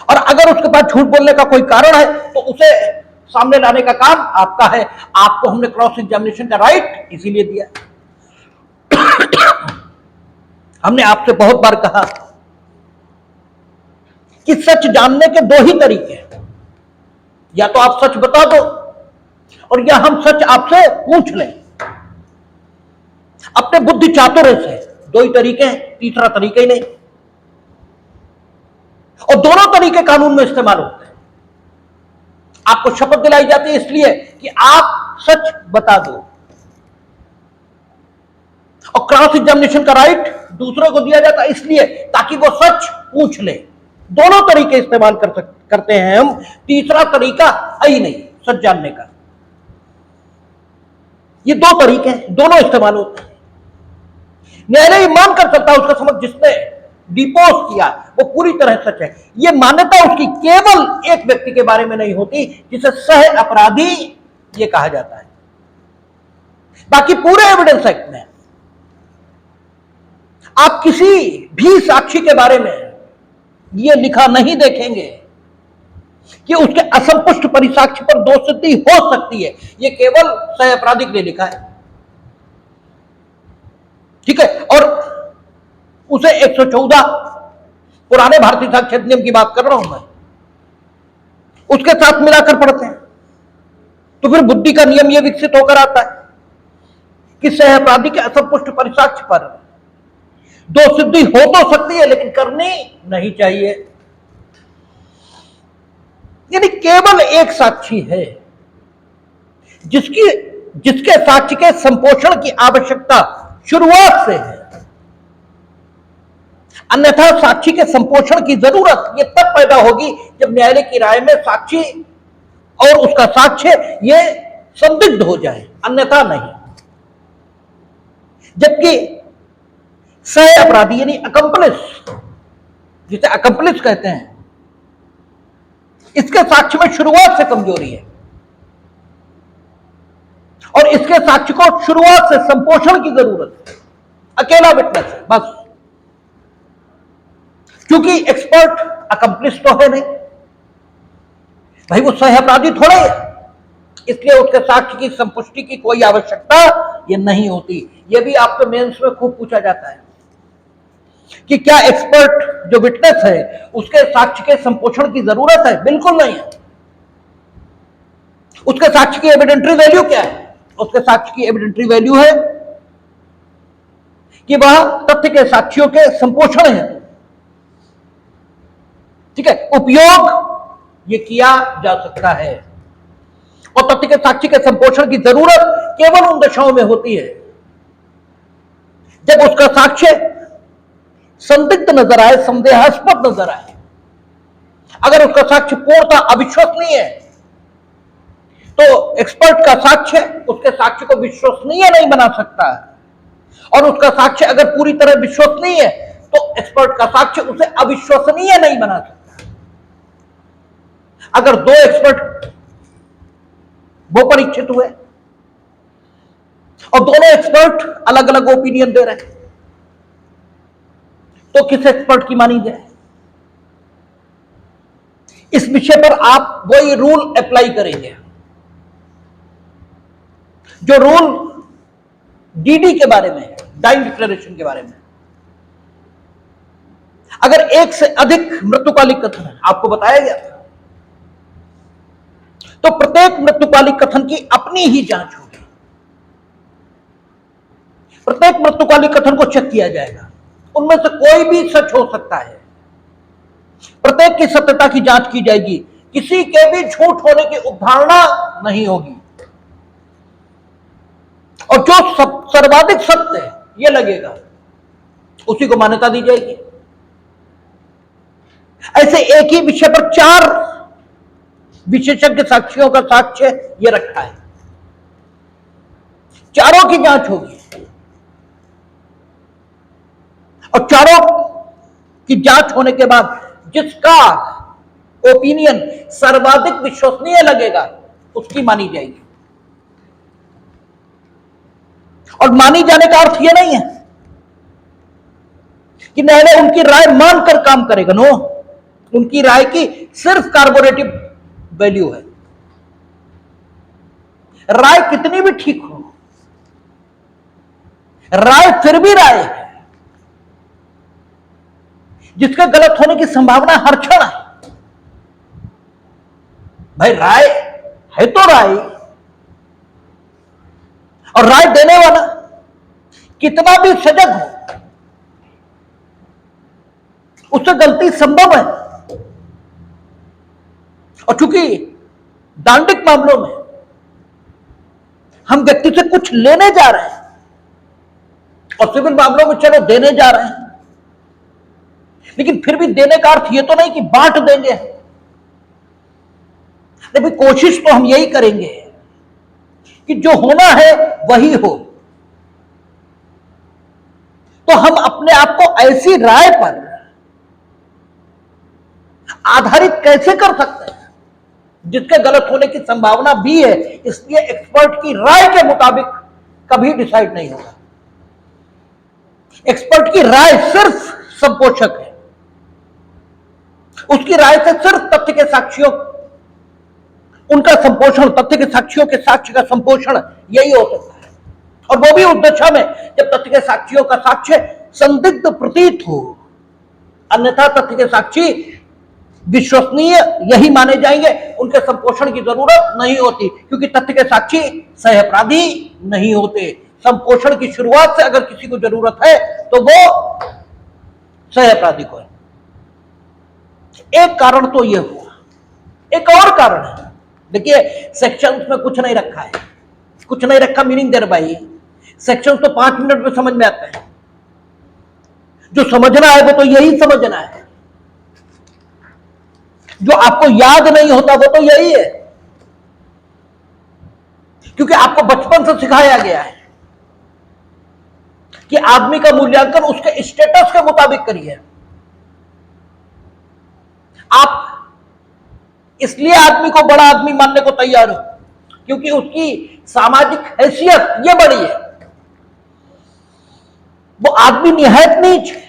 और अगर उसके पास झूठ बोलने का कोई कारण है तो उसे सामने लाने का काम आपका है। आपको हमने क्रॉस एग्जामिनेशन का राइट इसीलिए दिया। हमने आपसे बहुत बार कहा कि सच जानने के दो ही तरीके हैं, या तो आप सच बता दो और या हम सच आपसे पूछ लें अपने बुद्धि चातुर्य से। दो ही तरीके हैं, तीसरा तरीका ही नहीं। और दोनों तरीके कानून में इस्तेमाल होते हैं। आपको शपथ दिलाई जाती है इसलिए कि आप सच बता दो, और क्रॉस एग्जामिनेशन का राइट दूसरे को दिया जाता है इसलिए ताकि वो सच पूछ ले। दोनों तरीके इस्तेमाल करते हैं हम, तीसरा तरीका है ही नहीं सच जानने का। ये दो तरीके हैं, दोनों इस्तेमाल होते हैं। न्यायालय मानकर चलता है उसका समझ जिसने डिपोज किया वो पूरी तरह सच है। ये मान्यता उसकी केवल एक व्यक्ति के बारे में नहीं होती जिसे सह अपराधी ये कहा जाता है। बाकी पूरे एविडेंस एक्ट में आप किसी भी साक्षी के बारे में ये लिखा नहीं देखेंगे कि उसके असंपुष्ट परिसाक्ष्य पर दोषसिद्धि हो सकती है। ये केवल सह अपराधी के लिए लिखा है, ठीक है। और उसे 114 पुराने भारतीय साक्ष्य अधिनियम की बात कर रहा हूं मैं, उसके साथ मिलाकर पढ़ते हैं तो फिर बुद्धि का नियम यह विकसित होकर आता है कि सह अपराधी के असंपुष्ट परिसाक्ष्य पर दोषसिद्धि हो तो सकती है लेकिन करनी नहीं चाहिए। यानी केवल एक साक्षी है जिसके साक्ष्य के संपोषण की आवश्यकता शुरुआत से है। अन्यथा साक्षी के संपोषण की जरूरत यह तब पैदा होगी जब न्यायालय की राय में साक्षी और उसका साक्ष्य यह संदिग्ध हो जाए, अन्यथा नहीं। जबकि सह अपराधी यानी अकम्पलिस, जिसे अकम्पलिस कहते हैं, इसके साक्ष्य में शुरुआत से कमजोरी है और इसके साक्ष्य को शुरुआत से संपोषण की जरूरत है। अकेला विटनेस है बस, क्योंकि एक्सपर्ट अकम्पलिस तो है नहीं भाई, वो सह अपराधी थोड़े है, इसलिए उसके साक्ष्य की संपुष्टि की कोई आवश्यकता ये नहीं होती। ये भी आपके मेंस में खूब पूछा जाता है कि क्या एक्सपर्ट जो विटनेस है उसके साक्ष्य के संपोषण की जरूरत है? बिल्कुल नहीं है। उसके साक्ष्य की एविडेंटरी वैल्यू क्या है? उसके साक्ष्य की एविडेंटरी वैल्यू है कि वह तथ्य के साक्ष्यों के संपोषण है। ठीक है, उपयोग ये किया जा सकता है और तथ्य के साक्ष्य के संपोषण की जरूरत केवल उन दशाओं में होती है जब उसका साक्ष्य संदिग्ध नजर आए, संदेहास्पद नजर आए। अगर उसका साक्ष्य पूर्णतः अविश्वसनीय है तो एक्सपर्ट का साक्ष्य उसके साक्ष्य को विश्वसनीय नहीं बना सकता और उसका साक्ष्य अगर पूरी तरह विश्वसनीय है तो एक्सपर्ट का साक्ष्य उसे अविश्वसनीय नहीं बना सकता। अगर दो एक्सपर्ट वो परीक्षित हुए और दोनों एक्सपर्ट अलग अलग ओपिनियन दे रहे हैं तो किस एक्सपर्ट की मानी जाए? इस विषय पर आप वही रूल अप्लाई करेंगे जो रूल डीडी के बारे में है, डाइंग डिक्लेरेशन के बारे में। अगर एक से अधिक मृत्युकालिक कथन है, आपको बताया गया था, तो प्रत्येक मृत्युकालिक कथन की अपनी ही जांच होगी। प्रत्येक मृत्युकालिक कथन को चेक किया जाएगा, उनमें से कोई भी सच हो सकता है। प्रत्येक की सत्यता की जांच की जाएगी, किसी के भी झूठ होने की अवधारणा नहीं होगी और जो सर्वाधिक सत्य यह लगेगा उसी को मान्यता दी जाएगी। ऐसे एक ही विषय पर 4 विशेषज्ञ साक्षियों का साक्ष्य यह रखा है, चारों की जांच होगी और चारों की जांच होने के बाद जिसका ओपिनियन सर्वाधिक विश्वसनीय लगेगा उसकी मानी जाएगी। और मानी जाने का अर्थ यह नहीं है कि न्यायालय उनकी राय मानकर काम करेगा, नो, उनकी राय की सिर्फ कार्बोरेटिव वैल्यू है। राय कितनी भी ठीक हो, राय फिर भी राय है, जिसके गलत होने की संभावना हर क्षण है। भाई राय है तो राय, और राय देने वाला कितना भी सजग हो उससे गलती संभव है। और चूंकि दांडिक मामलों में हम व्यक्ति से कुछ लेने जा रहे हैं और सिविल मामलों में चलो देने जा रहे हैं, लेकिन फिर भी देने का अर्थ यह तो नहीं कि बांट देंगे। लेकिन कोशिश तो हम यही करेंगे कि जो होना है वही हो। तो हम अपने आप को ऐसी राय पर आधारित कैसे कर सकते हैं जिसके गलत होने की संभावना भी है? इसलिए एक्सपर्ट की राय के मुताबिक कभी डिसाइड नहीं होगा। एक्सपर्ट की राय सिर्फ संपोषक है, उसकी राय से सिर्फ तथ्य के साक्ष्यों उनका संपोषण, तथ्य के साक्ष्यों के साक्ष्य का संपोषण यही हो सकता है, और वो भी उस दशा में जब तथ्य के साक्ष्यों का साक्ष्य संदिग्ध प्रतीत हो। अन्यथा तथ्य के साक्षी विश्वसनीय यही माने जाएंगे, उनके संपोषण की जरूरत नहीं होती, क्योंकि तथ्य के साक्षी सहअपराधी नहीं होते। संपोषण की शुरुआत से अगर किसी को जरूरत है तो वो सहअपराधी को है। एक कारण तो यह हुआ, एक और कारण है। देखिए सेक्शंस में कुछ नहीं रखा है, कुछ नहीं रखा मीनिंग देर भाई, सेक्शन तो 5 मिनट में समझ में आता है। जो समझना है वो तो यही समझना है, जो आपको याद नहीं होता वो तो यही है, क्योंकि आपको बचपन से सिखाया गया है कि आदमी का मूल्यांकन उसके स्टेटस के मुताबिक करिए। आप इसलिए आदमी को बड़ा आदमी मानने को तैयार हो क्योंकि उसकी सामाजिक हैसियत ये बड़ी है। वो आदमी निहायत नीच है।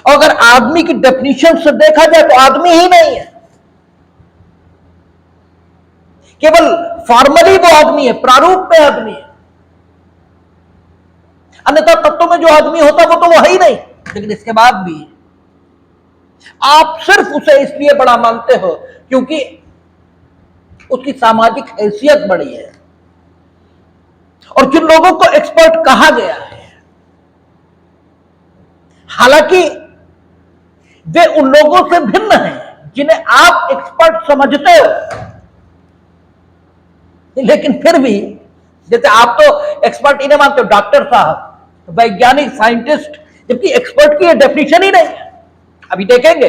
और अगर आदमी की डेफिनेशन से देखा जाए तो आदमी ही नहीं है, केवल फॉर्मली वो आदमी है, प्रारूप में आदमी है। अन्यथा तत्व में जो आदमी होता वो तो वो है ही नहीं। लेकिन इसके बाद भी आप सिर्फ उसे इसलिए बड़ा मानते हो क्योंकि उसकी सामाजिक हैसियत बढ़ी है। और जिन लोगों को एक्सपर्ट कहा गया है, हालांकि वे उन लोगों से भिन्न हैं जिन्हें आप एक्सपर्ट समझते हो, लेकिन फिर भी जैसे आप तो एक्सपर्ट इन्हें मानते हो, डॉक्टर साहब, वैज्ञानिक, साइंटिस्ट, जबकि एक्सपर्ट की डेफिनेशन ही नहीं है, अभी देखेंगे।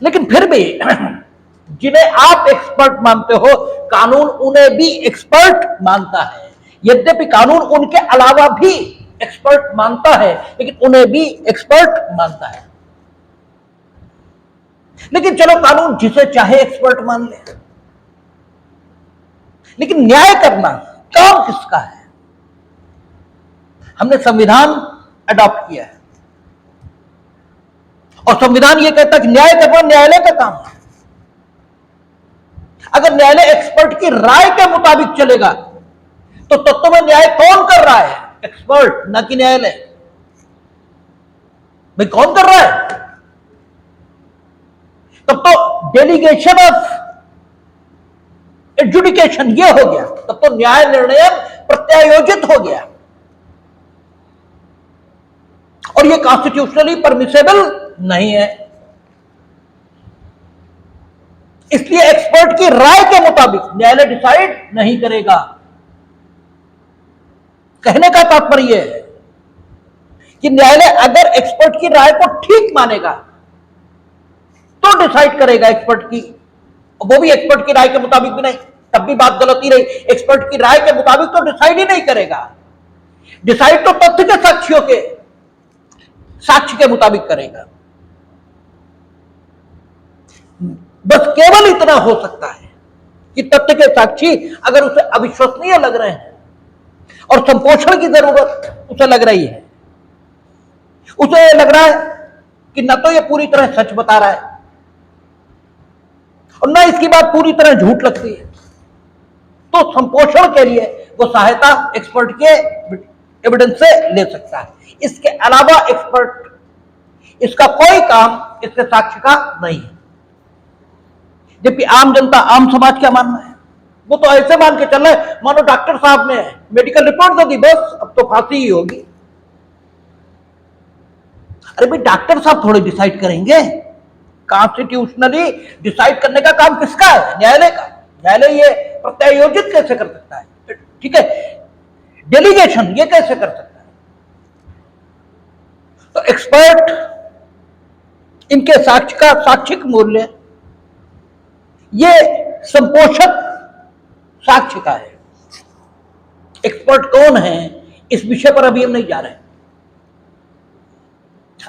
लेकिन फिर भी जिन्हें आप एक्सपर्ट मानते हो, कानून उन्हें भी एक्सपर्ट मानता है। यद्यपि कानून उनके अलावा भी एक्सपर्ट मानता है, लेकिन उन्हें भी एक्सपर्ट मानता है। लेकिन चलो, कानून जिसे चाहे एक्सपर्ट मान ले, लेकिन न्याय करना काम किसका है? हमने संविधान अडॉप्ट किया है और संविधान यह कहता है कि न्याय करना न्यायालय का काम है। अगर न्यायालय एक्सपर्ट की राय के मुताबिक चलेगा तो तत्व में न्याय कौन कर रहा है? एक्सपर्ट, ना कि न्यायालय। भाई कौन कर रहा है? तब तो डेलीगेशन ऑफ एडजुडिकेशन ये हो गया, तब तो न्याय निर्णय प्रत्यायोजित हो गया और ये कॉन्स्टिट्यूशनली परमिसेबल नहीं है। इसलिए एक्सपर्ट की राय के मुताबिक न्यायालय डिसाइड नहीं करेगा। कहने का तात्पर्य है कि न्यायालय अगर एक्सपर्ट की राय को ठीक मानेगा तो डिसाइड करेगा एक्सपर्ट की, वो भी एक्सपर्ट की राय के मुताबिक भी नहीं, तब भी बात गलत ही रही। एक्सपर्ट की राय के मुताबिक तो डिसाइड ही नहीं करेगा, डिसाइड तो तथ्य के साक्ष्यों के साक्ष्य के मुताबिक करेगा। बस केवल इतना हो सकता है कि तथ्य के साक्षी अगर उसे अविश्वसनीय लग रहे हैं और संपोषण की जरूरत उसे लग रही है, उसे लग रहा है कि न तो ये पूरी तरह सच बता रहा है और न इसकी बात पूरी तरह झूठ लगती है, तो संपोषण के लिए वो सहायता एक्सपर्ट के एविडेंस से ले सकता है। इसके अलावा एक्सपर्ट इसका कोई काम इसके साक्ष्य का नहीं है। जबकि आम जनता, आम समाज क्या मानना है? वो तो ऐसे मान के चल रहे, मानो डॉक्टर साहब ने मेडिकल रिपोर्ट दे दी, बस अब तो फांसी ही होगी। अरे भाई, डॉक्टर साहब थोड़े डिसाइड करेंगे, कॉन्स्टिट्यूशनली डिसाइड करने का काम किसका है? न्यायालय का। न्यायालय ये प्रत्यायोजित कैसे कर सकता है? ठीक है, डेलीगेशन ये कैसे कर सकता है? तो एक्सपर्ट, इनके साक्ष्य का साक्षिक मूल्य ये संपोषक साक्ष्य का है। एक्सपर्ट कौन है इस विषय पर अभी हम नहीं जा रहे।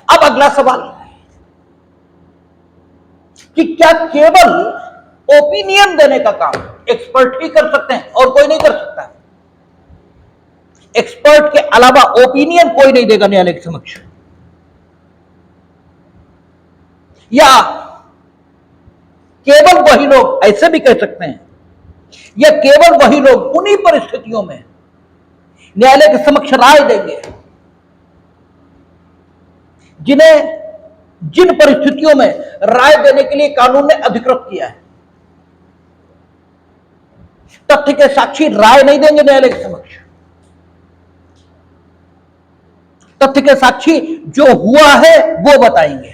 अब अगला सवाल कि क्या केवल ओपिनियन देने का काम एक्सपर्ट ही कर सकते हैं और कोई नहीं कर सकता है? एक्सपर्ट के अलावा ओपिनियन कोई नहीं देगा न्यायालय के समक्ष, या केवल वही लोग, ऐसे भी कह सकते हैं, या केवल वही लोग उन्हीं परिस्थितियों में न्यायालय के समक्ष राय देंगे जिन्हें, जिन परिस्थितियों में राय देने के लिए कानून ने अधिकृत किया है। तथ्य के साक्षी राय नहीं देंगे न्यायालय के समक्ष। तथ्य के साक्षी जो हुआ है वो बताएंगे,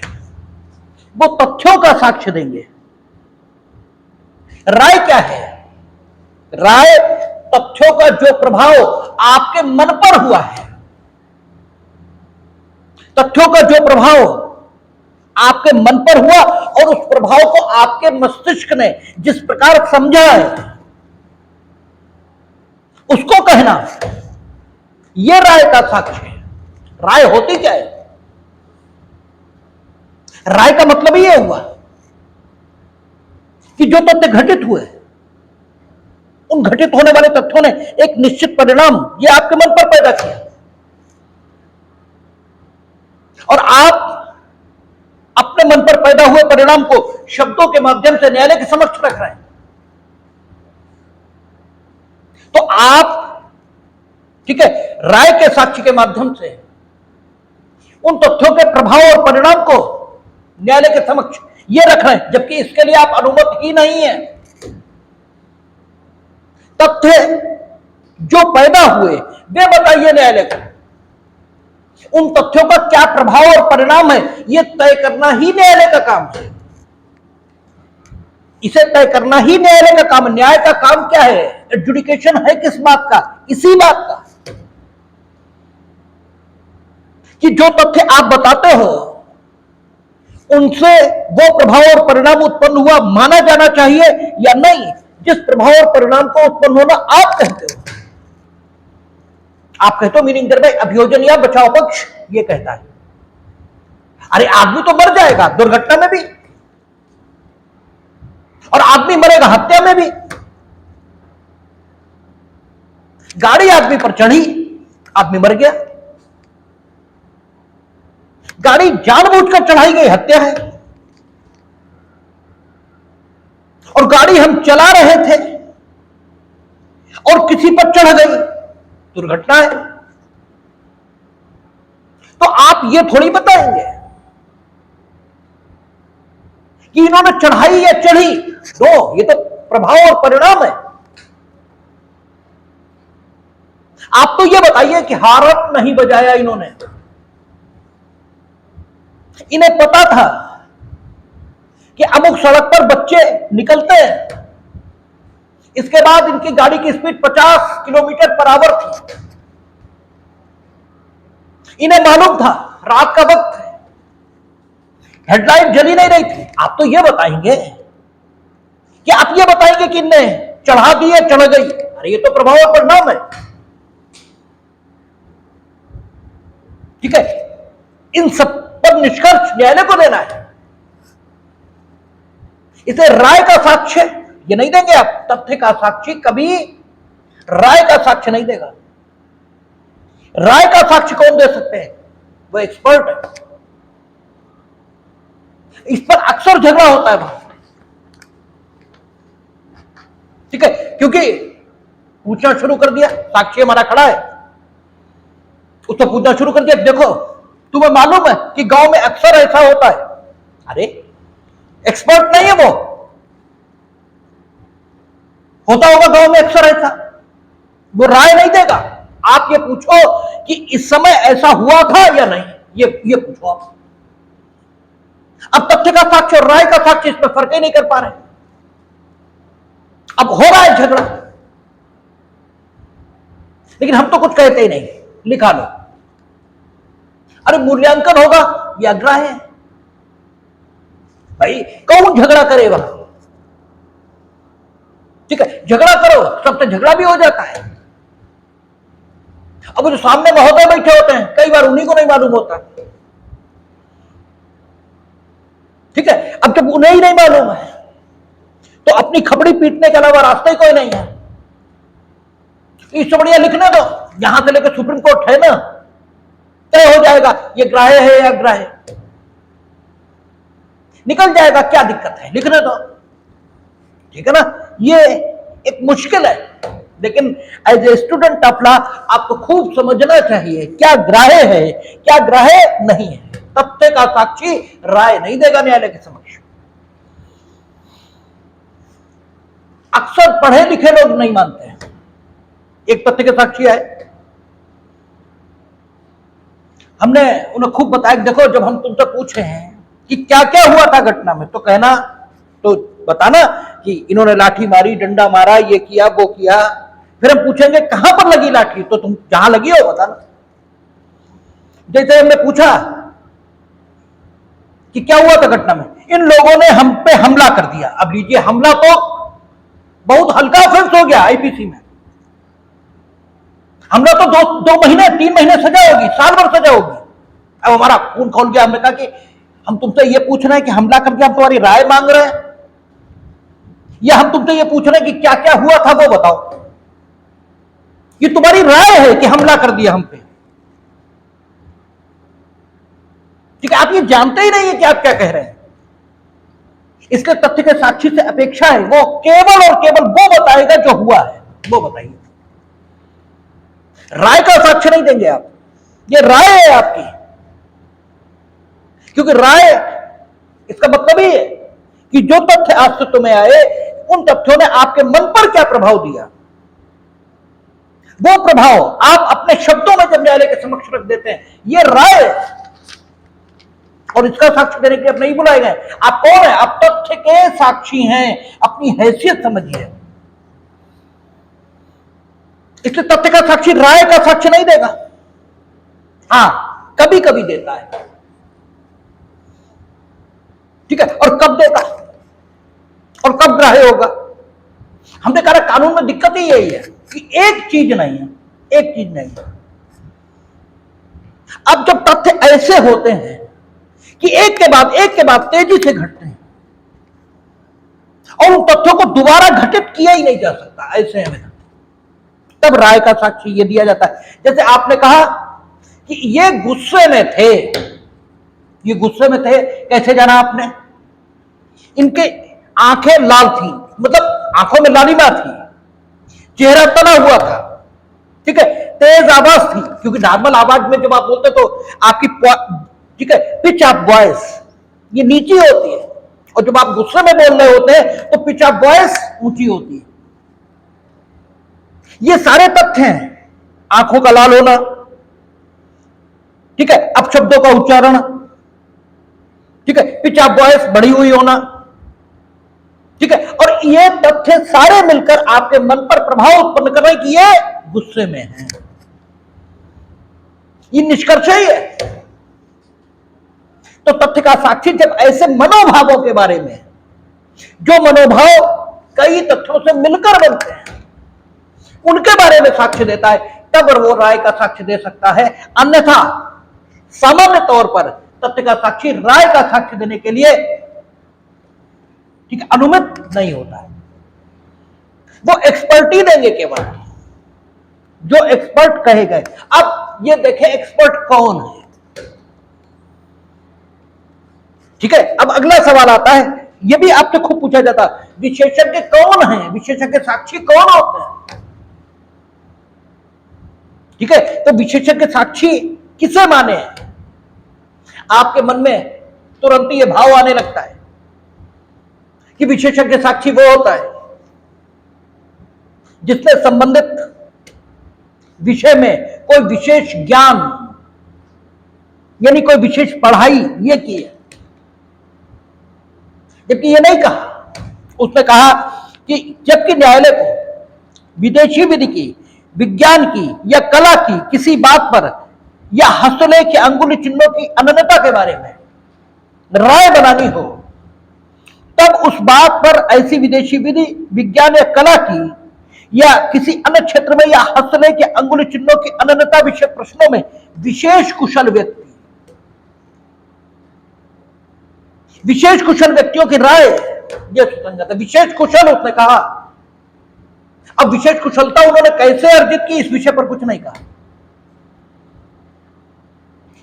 वो तथ्यों का साक्ष्य देंगे। राय क्या है? राय तथ्यों का जो प्रभाव आपके मन पर हुआ है, तथ्यों का जो प्रभाव आपके मन पर हुआ और उस प्रभाव को आपके मस्तिष्क ने जिस प्रकार समझा है उसको कहना, यह राय का साक्ष्य है। राय होती क्या है? राय का मतलब यह हुआ कि जो तथ्य घटित हुए, उन घटित होने वाले तथ्यों ने एक निश्चित परिणाम ये आपके मन पर पैदा किया और आप अपने मन पर पैदा हुए परिणाम को शब्दों के माध्यम से न्यायालय के समक्ष रख रहे हैं। तो आप, ठीक है, राय के साक्ष्य के माध्यम से उन तथ्यों के प्रभाव और परिणाम को न्यायालय के समक्ष ये रख रहे हैं, जबकि इसके लिए आप अनुमत ही नहीं है। तथ्य जो पैदा हुए वे बताइए न्यायालय को, उन तथ्यों का क्या प्रभाव और परिणाम है, यह तय करना ही न्यायालय का काम है। इसे तय करना ही न्यायालय का काम है। न्याय का काम क्या है? एडजुडिकेशन है किस बात का? इसी बात का कि जो तथ्य आप बताते हो उनसे वो प्रभाव और परिणाम उत्पन्न हुआ माना जाना चाहिए या नहीं, जिस प्रभाव और परिणाम को उत्पन्न होना आप कहते हो। आप कहते हो मीनिंग दर अभियोजन या बचाव पक्ष ये कहता है। अरे आदमी तो मर जाएगा दुर्घटना में भी, और आदमी मरेगा हत्या में भी। गाड़ी आदमी पर चढ़ी, आदमी मर गया। गाड़ी जानबूझकर चढ़ाई गई, हत्या है। और गाड़ी हम चला रहे थे और किसी पर चढ़ गई, दुर्घटना है। तो आप ये थोड़ी बताएंगे कि इन्होंने चढ़ाई या चढ़ी। नो, ये तो प्रभाव और परिणाम है। आप तो ये बताइए कि हार्न नहीं बजाया इन्होंने, इन्हें पता था कि अमुक सड़क पर बच्चे निकलते हैं, इसके बाद इनकी गाड़ी की स्पीड 50 किलोमीटर पर आवर थी। इन्हें मालूम था रात का वक्त है, हेडलाइट जली नहीं रही थी। आप तो ये बताएंगे कि आप ये बताएंगे कि इनने चढ़ा दी है, चढ़ गई। अरे ये तो प्रभाव और परिणाम है। ठीक है, इन सब पर निष्कर्ष न्यायालय को देना है। इसे राय का साक्ष्य ये नहीं देंगे आप। तथ्य का साक्षी कभी राय का साक्ष्य नहीं देगा। राय का साक्ष्य कौन दे सकते हैं? वो एक्सपर्ट है। इस पर अक्सर झगड़ा होता है वहां। ठीक है, क्योंकि पूछना शुरू कर दिया, साक्षी हमारा खड़ा है, उसको पूछना शुरू कर दिया, देखो तुम्हें मालूम है कि गांव में अक्सर ऐसा होता है। अरे एक्सपर्ट नहीं है वो, होता होगा गांव में अक्सर ऐसा, वो राय नहीं देगा। आप ये पूछो कि इस समय ऐसा हुआ था या नहीं, ये पूछो आप। अब तथ्य का साक्ष्य और राय का साक्ष्य, इस पर फर्क ही नहीं कर पा रहे। अब हो रहा है झगड़ा, लेकिन हम तो कुछ कहते ही नहीं, लिखा लो। अरे मूल्यांकन होगा, ये अग्राह्य है भाई। कौन झगड़ा करे वहां? ठीक है, झगड़ा करो, सबसे झगड़ा भी हो जाता है। अब जो सामने महोदय बैठे होते हैं, कई बार उन्हीं को नहीं मालूम होता। ठीक है, अब जब उन्हें ही नहीं मालूम है तो अपनी खपड़ी पीटने के अलावा रास्ता ही कोई नहीं है। इससे बढ़िया लिखने दो, यहां से लेकर सुप्रीम कोर्ट है ना, तय हो जाएगा ये ग्राह्य है या अग्राह्य, निकल जाएगा। क्या दिक्कत है, लिखने दो। ठीक है ना, ये एक मुश्किल है, लेकिन as a student of law आपको खूब समझना चाहिए क्या ग्राह्य है, क्या ग्राह्य नहीं है। तथ्य का साक्षी राय नहीं देगा न्यायालय के समक्ष। अक्सर पढ़े लिखे लोग नहीं मानते हैं। एक तथ्य के साक्षी आए, हमने उन्हें खूब बताया, देखो जब हम तुमसे पूछे हैं कि क्या क्या हुआ था घटना में, तो कहना, तो बताना कि इन्होंने लाठी मारी, डंडा मारा, ये किया, वो किया। फिर हम पूछेंगे कहां पर लगी लाठी, तो तुम जहां लगी हो बताना। जैसे हमने पूछा कि क्या हुआ था घटना में, इन लोगों ने हम पे हमला कर दिया। अब लीजिए, हमला तो बहुत हल्का ऑफेंस हो गया आईपीसी में। हमला तो 2 महीने 3 महीने सजा होगी, साल भर सजा होगी। अब हमारा खून खोल गया। हमने कहा कि हम तुमसे ये पूछ रहे हैं कि हमला कर दिया, हम तुम्हारी राय मांग रहे हैं, या हम तुमसे ये पूछ रहे हैं कि क्या क्या हुआ था वो बताओ। ये तुम्हारी राय है कि हमला कर दिया हम पे। ठीक है, आप ये जानते ही नहीं है कि आप क्या कह रहे हैं। इसके तथ्य के साक्षी से अपेक्षा है वो केवल और केवल वो बताएगा जो हुआ है, वो बताइए। राय का साक्ष्य नहीं देंगे आप, ये राय है आपकी। क्योंकि राय, इसका मतलब ही है कि जो तथ्य अस्तित्व में आए उन तथ्यों ने आपके मन पर क्या प्रभाव दिया। वो प्रभाव आप अपने शब्दों में जब न्यायालय के समक्ष रख देते हैं, ये राय, और इसका साक्ष्य देने के लिए आप नहीं बुलाए गए। आप कौन है? आप तथ्य के साक्षी हैं, अपनी हैसियत समझिए। इसलिए तथ्य का साक्षी राय का साक्ष्य नहीं देगा। हां, कभी कभी देता है, ठीक है, और कब देगा और कब ग्राह्य होगा। हमने कहा कानून में दिक्कत ही यही है कि एक चीज नहीं है, एक चीज नहीं है। अब जब तथ्य ऐसे होते हैं कि एक के बाद तेजी से घटते हैं और उन तथ्यों को दोबारा घटित किया ही नहीं जा सकता, ऐसे हैं, तब राय का साक्षी ये दिया जाता है। जैसे आपने कहा कि ये गुस्से में थे, ये गुस्से में थे, कैसे जाना आपने? इनके आंखें लाल थी, मतलब आंखों में लालिमा थी, चेहरा तना हुआ था, ठीक है, तेज आवाज थी, क्योंकि नॉर्मल आवाज में जब आप बोलते तो आपकी, ठीक है, पिच ऑफ वॉइस ये नीची होती है, और जब आप गुस्से में बोल रहे होते हैं तो पिच ऑफ वॉइस ऊंची होती है। ये सारे तथ्य हैं, आंखों का लाल होना, ठीक है, अपशब्दों का उच्चारण, ठीक है, पिच ऑफ वॉइस बढ़ी हुई होना, ठीक है, और ये तथ्य सारे मिलकर आपके मन पर प्रभाव उत्पन्न कर रहे हैं कि ये गुस्से में है। ये निष्कर्ष ही है। तो तथ्य का साक्षी जब ऐसे मनोभावों के बारे में, जो मनोभाव कई तथ्यों से मिलकर बनते हैं, उनके बारे में साक्ष्य देता है, तब वो राय का साक्ष्य दे सकता है। अन्यथा सामान्य तौर पर तथ्य का साक्षी राय का साक्ष्य देने के लिए, ठीक, अनुमित नहीं होता है। वो एक्सपर्ट ही देंगे केवल, जो एक्सपर्ट कहे गए। अब ये देखें एक्सपर्ट कौन है, ठीक है। अब अगला सवाल आता है, ये भी आपसे खूब पूछा जाता, विशेषज्ञ कौन है, विशेषज्ञ साक्षी कौन होते हैं, ठीक है। तो विशेषज्ञ साक्षी किसे माने? आपके मन में तुरंत ये भाव आने लगता है कि विशेषज्ञ साक्षी वो होता है जिसने संबंधित विषय में कोई विशेष ज्ञान, यानी कोई विशेष पढ़ाई ये की है। जबकि ये नहीं कहा, उसने कहा कि जबकि न्यायालय को विदेशी विधि की, विज्ञान की या कला की किसी बात पर या हस्तलेख या अंगुली चिन्हों की अनन्यता के बारे में राय बनानी हो, तब उस बात पर ऐसी विदेशी विधि, विज्ञान या कला की या किसी अन्य क्षेत्र में या हस्तलेख या अंगुली चिन्हों की अनन्यता विषय प्रश्नों में विशेष कुशल व्यक्ति, विशेष कुशल व्यक्तियों की राय यह सुसंगत है। विशेष कुशल उसने कहा। अब विशेष कुशलता उन्होंने कैसे अर्जित की, इस विषय पर कुछ नहीं कहा।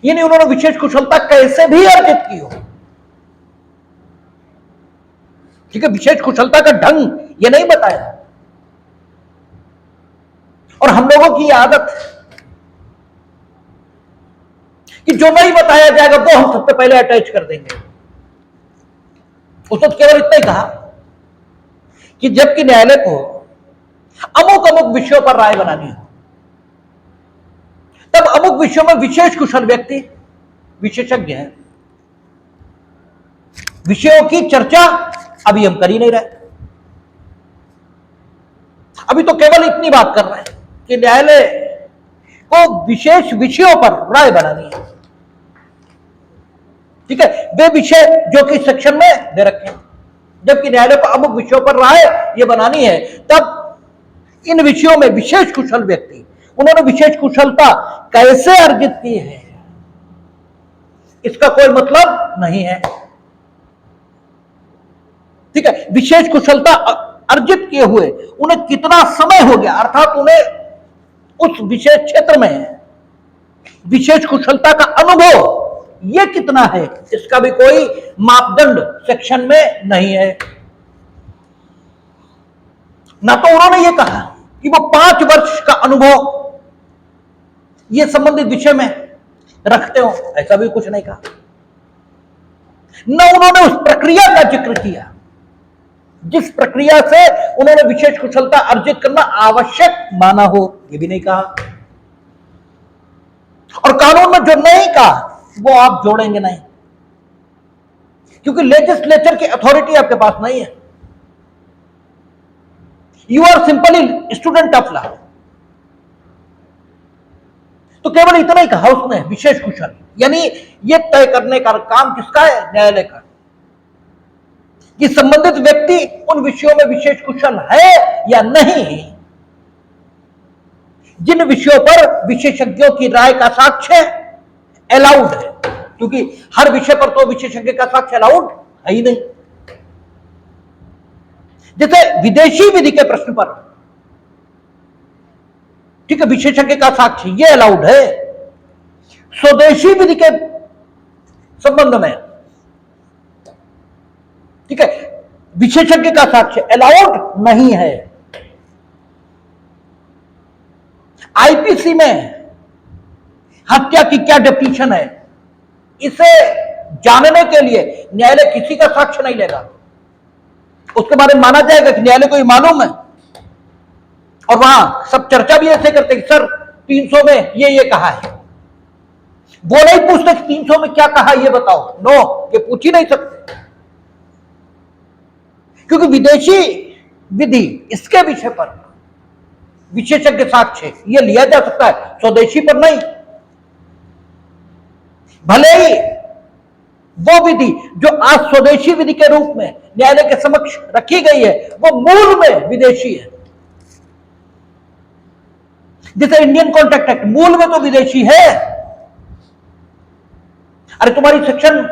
यानी उन्होंने विशेष कुशलता कैसे भी अर्जित की हो, ठीक है, विशेष कुशलता का ढंग यह नहीं बताया। और हम लोगों की आदत कि जो नहीं बताया जाएगा वो हम सबसे पहले अटैच कर देंगे। उसने केवल इतना ही कहा कि जबकि न्यायालय को अमुक अमुक विषयों पर राय बनानी हो, तब अमुक विषयों में विशेष कुशल व्यक्ति, विशेषज्ञ हैं। विषयों की चर्चा अभी हम कर ही नहीं रहे, अभी तो केवल इतनी बात कर रहे हैं कि न्यायालय को विशेष विषयों पर राय बनानी है, ठीक है, वे विषय जो कि सेक्शन में दे रखे हैं। जबकि न्यायालय को अमुक विषयों पर राय ये बनानी है, तब इन विषयों में विशेष कुशल व्यक्ति, उन्होंने विशेष कुशलता कैसे अर्जित की है इसका कोई मतलब नहीं है, ठीक है। विशेष कुशलता अर्जित किए हुए उन्हें कितना समय हो गया, अर्थात उन्हें उस विशेष क्षेत्र में विशेष कुशलता का अनुभव ये कितना है, इसका भी कोई मापदंड सेक्शन में नहीं है। ना तो उन्होंने ये कहा कि वो 5 वर्ष का अनुभव ये संबंधित विषय में रखते हो, ऐसा भी कुछ नहीं कहा। न उन्होंने उस प्रक्रिया का जिक्र किया जिस प्रक्रिया से उन्होंने विशेष कुशलता अर्जित करना आवश्यक माना हो, यह भी नहीं कहा। और कानून में जो नहीं कहा वो आप जोड़ेंगे नहीं, क्योंकि लेजिस्लेचर की अथॉरिटी आपके पास नहीं है। You are simply student of law. तो केवल इतना ही कहा उसने, विशेष कुशल, यानी यह तय करने का काम किसका है? न्यायालय का, कि संबंधित व्यक्ति उन विषयों में विशेष कुशल है या नहीं, जिन विषयों पर विशेषज्ञों की राय का साक्ष्य अलाउड है, क्योंकि हर विषय पर तो विशेषज्ञ का साक्ष्य अलाउड है ही नहीं। जैसे विदेशी विधि के प्रश्न पर, ठीक है, विशेषज्ञ का साक्ष्य ये अलाउड है। स्वदेशी विधि के संबंध में, ठीक है, विशेषज्ञ का साक्ष्य अलाउड नहीं है। आईपीसी में हत्या की क्या डेफिनेशन है, इसे जानने के लिए न्यायालय किसी का साक्ष्य नहीं लेगा। उसके बारे में माना जाएगा कि न्यायालय को ये मालूम है, और वहां सब चर्चा भी ऐसे करते कि सर 300 में ये कहा है। वो नहीं पूछते कि 300 में क्या कहा ये बताओ, नो, ये पूछ ही नहीं सकते, क्योंकि विदेशी विधि इसके विषय पर विशेषज्ञ साक्ष्य ये लिया जा सकता है, स्वदेशी पर नहीं। भले ही वो विधि जो आज स्वदेशी विधि के रूप में न्यायालय के समक्ष रखी गई है, वो मूल में विदेशी है। जैसे इंडियन कॉन्ट्रैक्ट एक्ट मूल में तो विदेशी है। अरे तुम्हारी सेक्शन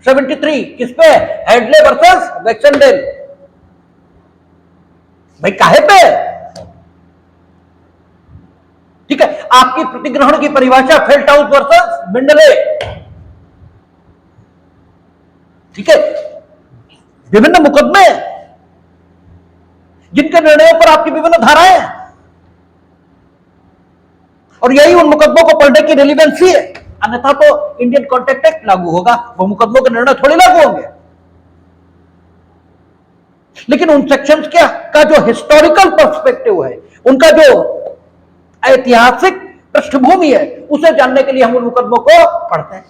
73 किस पे? Hadley versus Baxendale. भाई काहे पे? ठीक है, आपकी प्रतिग्रहण की परिभाषा फेल्टहाउस वर्सेस मिंडले, ठीक है, विभिन्न मुकदमे जिनके निर्णयों पर आपकी विभिन्न धाराएं हैं, और यही उन मुकदमों को पढ़ने की रिलेवेंसी है। अन्यथा तो इंडियन कॉन्ट्रैक्ट एक्ट लागू होगा, वो मुकदमों के निर्णय थोड़ी लागू होंगे। लेकिन उन सेक्शंस का जो हिस्टोरिकल पर्सपेक्टिव है, उनका जो ऐतिहासिक पृष्ठभूमि है, उसे जानने के लिए हम उन मुकदमों को पढ़ते हैं।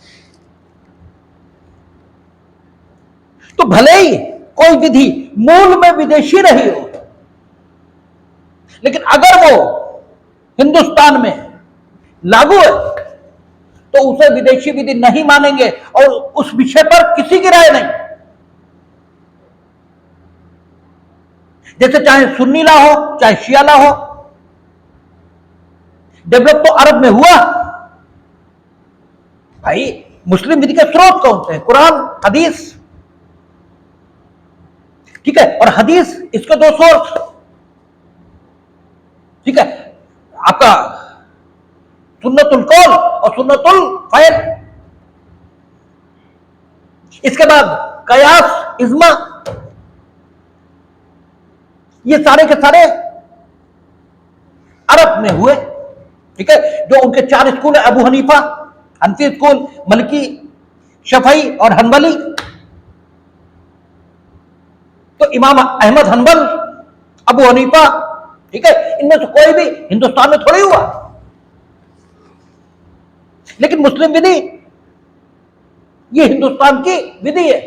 तो भले ही कोई विधि मूल में विदेशी रही हो, लेकिन अगर वो हिंदुस्तान में लागू है तो उसे विदेशी विधि नहीं मानेंगे, और उस विषय पर किसी की राय नहीं। जैसे चाहे सुन्नी ला हो चाहे शिया ला हो, डेवलप तो अरब में हुआ। भाई मुस्लिम विधि के स्रोत कौन से हैं? कुरान, हदीस, ठीक है, और हदीस इसके दो सोर्स, ठीक है, आपका सुन्नतुल कौल और सुन्नतुल फ़ैल। इसके बाद कयास, इज्मा, ये सारे के सारे अरब में हुए, ठीक है। जो उनके 4 स्कूल है, अबू हनीफा, हनफी स्कूल, मलकी, शफई और हनबली। तो इमाम अहमद हनबल, अबू हनीफा, ठीक है, इनमें से कोई भी हिंदुस्तान में थोड़ी हुआ। लेकिन मुस्लिम विधि ये हिंदुस्तान की विधि है।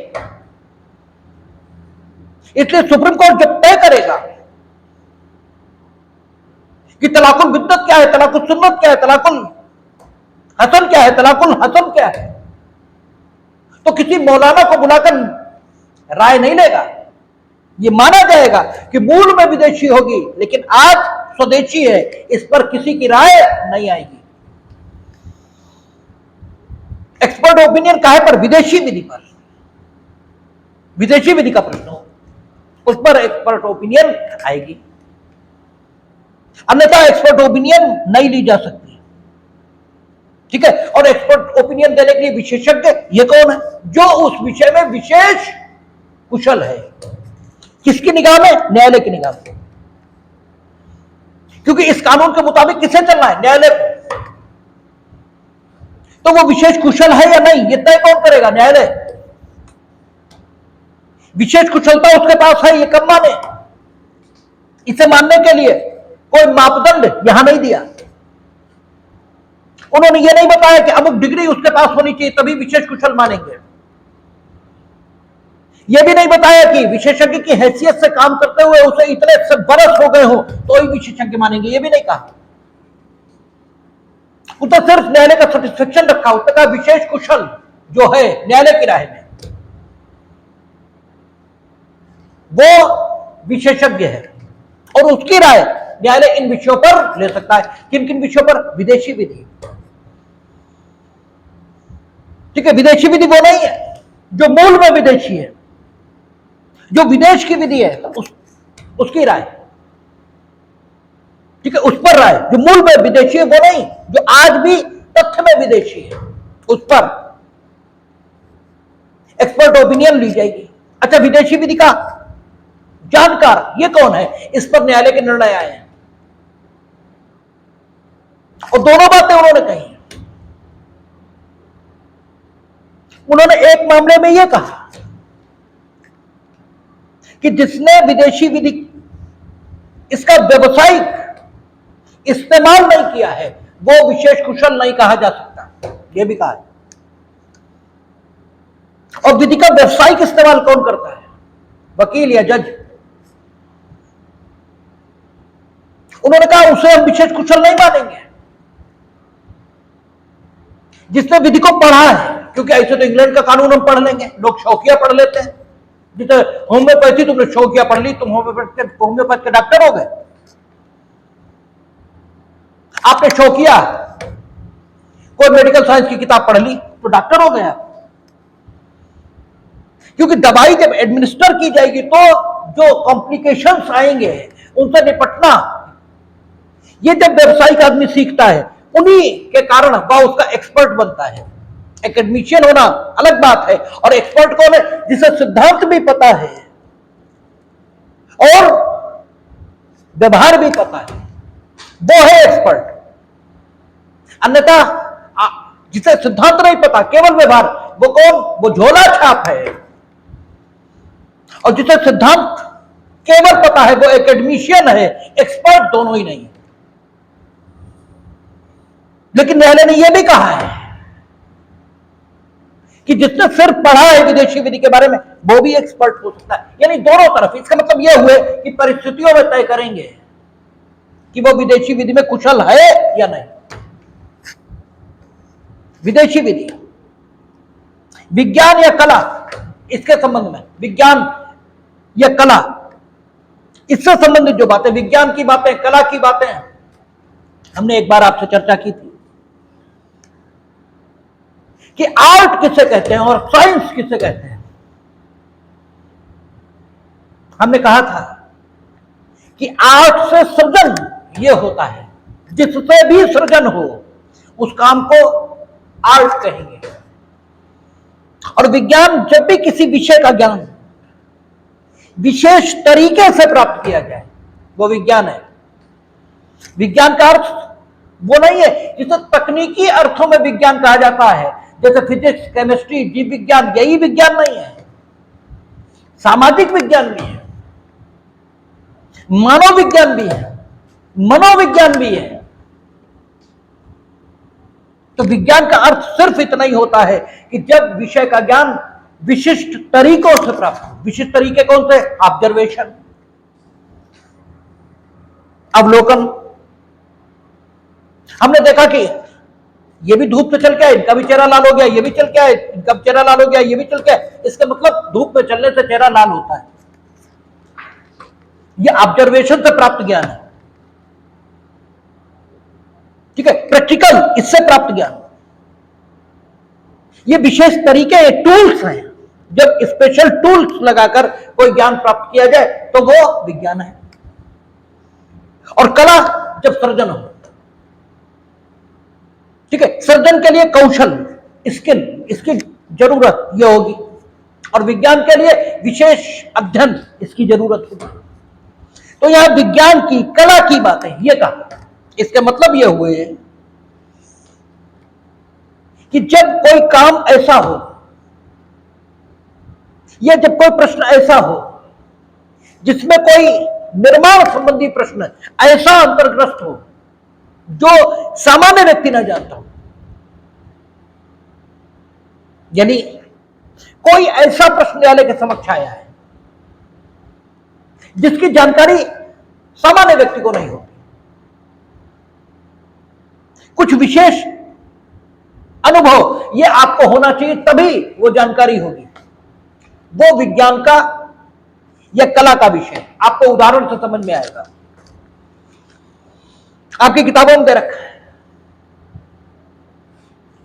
इसलिए सुप्रीम कोर्ट जब तय करेगा कि तलाकुल बिद्दत क्या है, तलाकुल सुन्नत क्या है, तलाकुल हसन क्या है, तलाकुल हसन क्या है, तो किसी मौलाना को बुलाकर राय नहीं लेगा। ये माना जाएगा कि मूल में विदेशी होगी, लेकिन आज स्वदेशी है, इस पर किसी की राय नहीं आएगी। एक्सपर्ट ओपिनियन काहे पर? विदेशी विधि पर। विदेशी विधि का प्रश्न हो, उस पर एक्सपर्ट ओपिनियन आएगी, अन्यथा एक्सपर्ट ओपिनियन नहीं ली जा सकती, ठीक है। और एक्सपर्ट ओपिनियन देने के लिए विशेषज्ञ ये कौन है? जो उस विषय में विशेष कुशल है। किसकी निगाह में? न्यायालय की निगाह में, क्योंकि इस कानून के मुताबिक किसे चलना है? न्यायालय को। तो वो विशेष कुशल है या नहीं, ये तय कौन करेगा? न्यायालय। विशेष कुशलता उसके पास है, ये कब माने? इसे मानने के लिए कोई मापदंड यहां नहीं दिया। उन्होंने ये नहीं बताया कि अमुक डिग्री उसके पास होनी चाहिए तभी विशेष कुशल मानेंगे। यह भी नहीं बताया कि विशेषज्ञ की हैसियत से काम करते हुए उसे इतने से बरस हो गए हो तो ही विशेषज्ञ मानेंगे, यह भी नहीं कहा। उसने सिर्फ न्यायालय का सेटिस्फेक्शन रखा, उसने कहा विशेष कुशल जो है न्यायालय की राय में वो विशेषज्ञ है और उसकी राय न्यायालय इन विषयों पर ले सकता है। किन किन विषयों पर? विदेशी विधि। ठीक है, विदेशी विधि वो नहीं है जो मूल में विदेशी है, जो विदेश की विधि है उसकी राय। ठीक है, उस पर राय। जो मूल में विदेशी है वो नहीं, जो आज भी तथ्य में विदेशी है उस पर एक्सपर्ट ओपिनियन ली जाएगी। अच्छा, विदेशी विधि का जानकार ये कौन है, इस पर न्यायालय के निर्णय आए हैं और दोनों बातें उन्होंने कही। उन्होंने एक मामले में यह कहा कि जिसने विदेशी विधि इसका व्यावसायिक इस्तेमाल नहीं किया है वो विशेष कुशल नहीं कहा जा सकता, यह भी कहा है। और विधि का व्यावसायिक इस्तेमाल कौन करता है? वकील या जज। उन्होंने कहा उसे हम विशेष कुशल नहीं मानेंगे जिसने विधि को पढ़ा है, क्योंकि ऐसे तो इंग्लैंड का कानून हम पढ़ लेंगे, लोग शौकिया पढ़ लेते हैं। जैसे होम्योपैथी तुमने शौकिया पढ़ ली, तुम होम्योपैथ के डॉक्टर हो गए। आपने शौकिया कोई मेडिकल साइंस की किताब पढ़ ली तो डॉक्टर हो गया। क्योंकि दवाई जब एडमिनिस्टर की जाएगी तो जो कॉम्प्लिकेशंस आएंगे उनसे निपटना, ये जब व्यवसायिक आदमी सीखता है उन्हीं के कारण वह उसका एक्सपर्ट बनता है। एकेडमिशियन होना अलग बात है, और एक्सपर्ट कौन है? जिसे सिद्धांत भी पता है और व्यवहार भी पता है, वो है एक्सपर्ट। अन्यथा जिसे सिद्धांत नहीं पता, केवल व्यवहार, वो कौन? वो झोला छाप है। और जिसे सिद्धांत केवल पता है वो एकेडमिशियन है, एक्सपर्ट दोनों ही नहीं है। लेकिन न्यायालय ने यह भी कहा है कि जिसने सिर्फ पढ़ा है विदेशी विधि के बारे में वो भी एक्सपर्ट हो सकता है। यानी दोनों तरफ। इसका मतलब यह हुए कि परिस्थितियों में तय करेंगे कि वो विदेशी विधि में कुशल है या नहीं। विदेशी विधि, विज्ञान या कला, इसके संबंध में विज्ञान या कला, इससे संबंधित जो बातें, विज्ञान की बातें, कला की बातें, हमने एक बार आपसे चर्चा की थी कि आर्ट किसे कहते हैं और साइंस किसे कहते हैं। हमने कहा था कि आर्ट से सृजन यह होता है, जिससे भी सृजन हो उस काम को आर्ट कहेंगे। और विज्ञान जब भी किसी विषय का ज्ञान विशेष तरीके से प्राप्त किया जाए वो विज्ञान है। विज्ञान का अर्थ वो नहीं है जिसे तकनीकी अर्थों में विज्ञान कहा जाता है, जैसे फिजिक्स, केमिस्ट्री, जीव विज्ञान, यही विज्ञान नहीं है। सामाजिक विज्ञान भी है, मानव विज्ञान भी है, मनोविज्ञान भी है। तो विज्ञान का अर्थ सिर्फ इतना ही होता है कि जब विषय का ज्ञान विशिष्ट तरीकों से प्राप्त हो। विशिष्ट तरीके कौन से? ऑब्जर्वेशन, अवलोकन। हमने देखा कि ये भी धूप पे चल के आए, इनका भी चेहरा लाल हो गया, ये भी चल के आए, इनका भी चेहरा लाल हो गया, ये भी चल के आए। इसका मतलब धूप में चलने से चेहरा लाल होता है। ये ऑब्जर्वेशन से प्राप्त ज्ञान है। ठीक है, प्रैक्टिकल, इससे प्राप्त ज्ञान। ये विशेष तरीके, टूल्स हैं। जब स्पेशल टूल्स लगाकर कोई ज्ञान प्राप्त किया जाए तो वो विज्ञान है। और कला जब सृजन हो, ठीक है, सृजन के लिए कौशल, स्किल, इसकी जरूरत यह होगी। और विज्ञान के लिए विशेष अध्ययन, इसकी जरूरत होगी। तो यहां विज्ञान की, कला की बातें यह कहा। इसके मतलब यह हुए कि जब कोई काम ऐसा हो यह जब कोई प्रश्न ऐसा हो जिसमें कोई निर्माण संबंधी प्रश्न ऐसा अंतर्ग्रस्त हो जो सामान्य व्यक्ति ना जानता हो, यानी कोई ऐसा प्रश्न न्यायालय के समक्ष आया है जिसकी जानकारी सामान्य व्यक्ति को नहीं होती, कुछ विशेष अनुभव यह आपको होना चाहिए तभी वो जानकारी होगी, वो विज्ञान का या कला का विषय आपको उदाहरण से समझ में आएगा। आपकी किताबों में दे रखा है,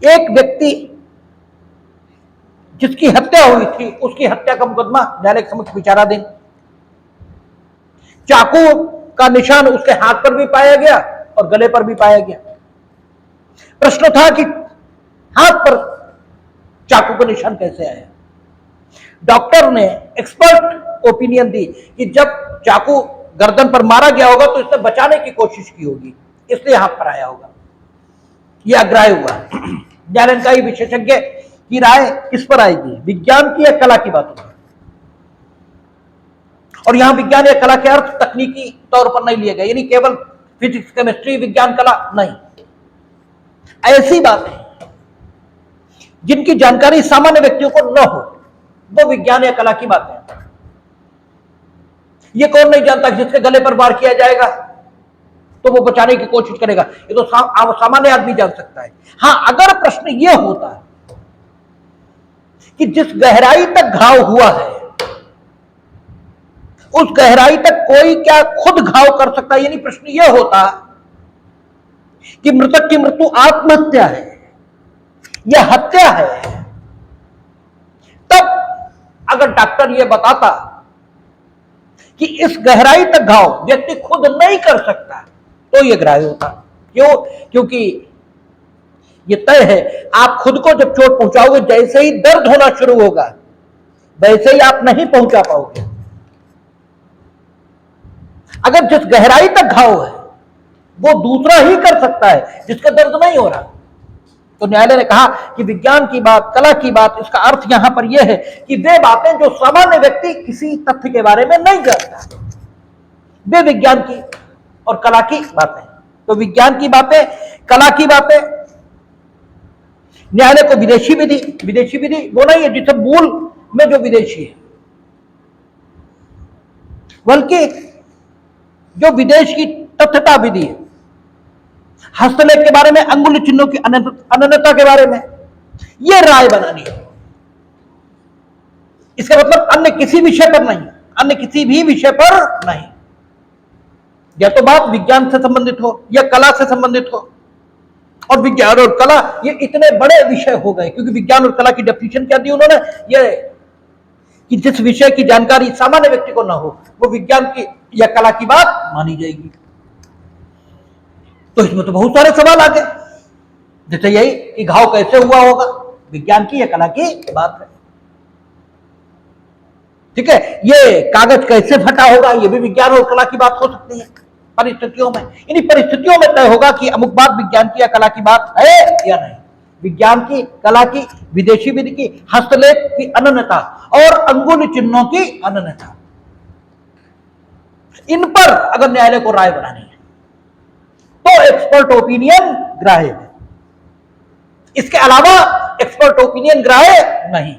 एक व्यक्ति जिसकी हत्या हुई थी उसकी हत्या का मुकदमा न्यायालय के समक्ष विचाराधीन, चाकू का निशान उसके हाथ पर भी पाया गया और गले पर भी पाया गया। प्रश्न था कि हाथ पर चाकू का निशान कैसे आया। डॉक्टर ने एक्सपर्ट ओपिनियन दी कि जब चाकू गर्दन पर मारा गया होगा तो इसने बचाने की कोशिश की होगी, इसलिए हाथ पर आया होगा। यह अग्राह्य हुआ। न्यायालय का विशेषज्ञ की राय किस पर आएगी, विज्ञान की या कला की बात होगी। और यहां विज्ञान या कला के अर्थ तकनीकी तौर पर नहीं लिए गए, यानी केवल फिजिक्स केमिस्ट्री विज्ञान कला नहीं, ऐसी बातें जिनकी जानकारी सामान्य व्यक्तियों को न हो वो विज्ञान या कला की बातें। ये कौन नहीं जानता कि जिसके गले पर वार किया जाएगा तो वो बचाने की कोशिश करेगा, ये तो सामान्य आदमी जान सकता है। हां, अगर प्रश्न यह होता है कि जिस गहराई तक घाव हुआ है उस गहराई तक कोई क्या खुद घाव कर सकता है, यानी प्रश्न यह होता कि मृतक की मृत्यु आत्महत्या है या हत्या है, तब अगर डॉक्टर यह बताता कि इस गहराई तक घाव व्यक्ति खुद नहीं कर सकता तो यह ग्राह्य होता। क्यों? क्योंकि यह तय है आप खुद को जब चोट पहुंचाओगे जैसे ही दर्द होना शुरू होगा वैसे ही आप नहीं पहुंचा पाओगे। अगर जिस गहराई तक घाव है वो दूसरा ही कर सकता है जिसका दर्द नहीं हो रहा, तो न्यायालय ने कहा कि विज्ञान की बात, कला की बात, इसका अर्थ यहां पर यह है कि वे बातें जो सामान्य व्यक्ति किसी तथ्य के बारे में नहीं जानता वे विज्ञान की और कला की बातें। तो विज्ञान की बातें, कला की बातें, न्यायालय को विदेशी विधि वो नहीं है जिसे मूल में जो विदेशी है, बल्कि जो विदेश की तथ्यता विधि है, हस्तलेख के बारे में, अंगुली चिन्हों की अनन्यता के बारे में यह राय बनानी है। इसका मतलब अन्य किसी विषय पर नहीं, अन्य किसी भी विषय पर नहीं। या तो बात विज्ञान से संबंधित हो या कला से संबंधित हो। और विज्ञान और कला ये इतने बड़े विषय हो गए क्योंकि विज्ञान और कला की डेफिनेशन क्या दी उन्होंने, ये कि जिस विषय की जानकारी सामान्य व्यक्ति को ना हो वो विज्ञान की या कला की बात मानी जाएगी। तो इसमें तो बहुत सारे सवाल आ गए, जैसे यही कि घाव कैसे हुआ होगा, विज्ञान की या कला की बात है। ठीक है, ये कागज कैसे फटा होगा, ये भी विज्ञान और कला की बात हो सकती है परिस्थितियों में। इन्हीं परिस्थितियों में तय होगा कि अमुक बात विज्ञान की या कला की बात है या नहीं। विज्ञान की, कला की, विदेशी विधि की, हस्तलेख की अनन्यता और अंगुली चिन्हों की अनन्यता, इन पर अगर न्यायालय को राय बनानी है तो एक्सपर्ट ओपिनियन ग्राह्य है। इसके अलावा एक्सपर्ट ओपिनियन ग्राह्य नहीं,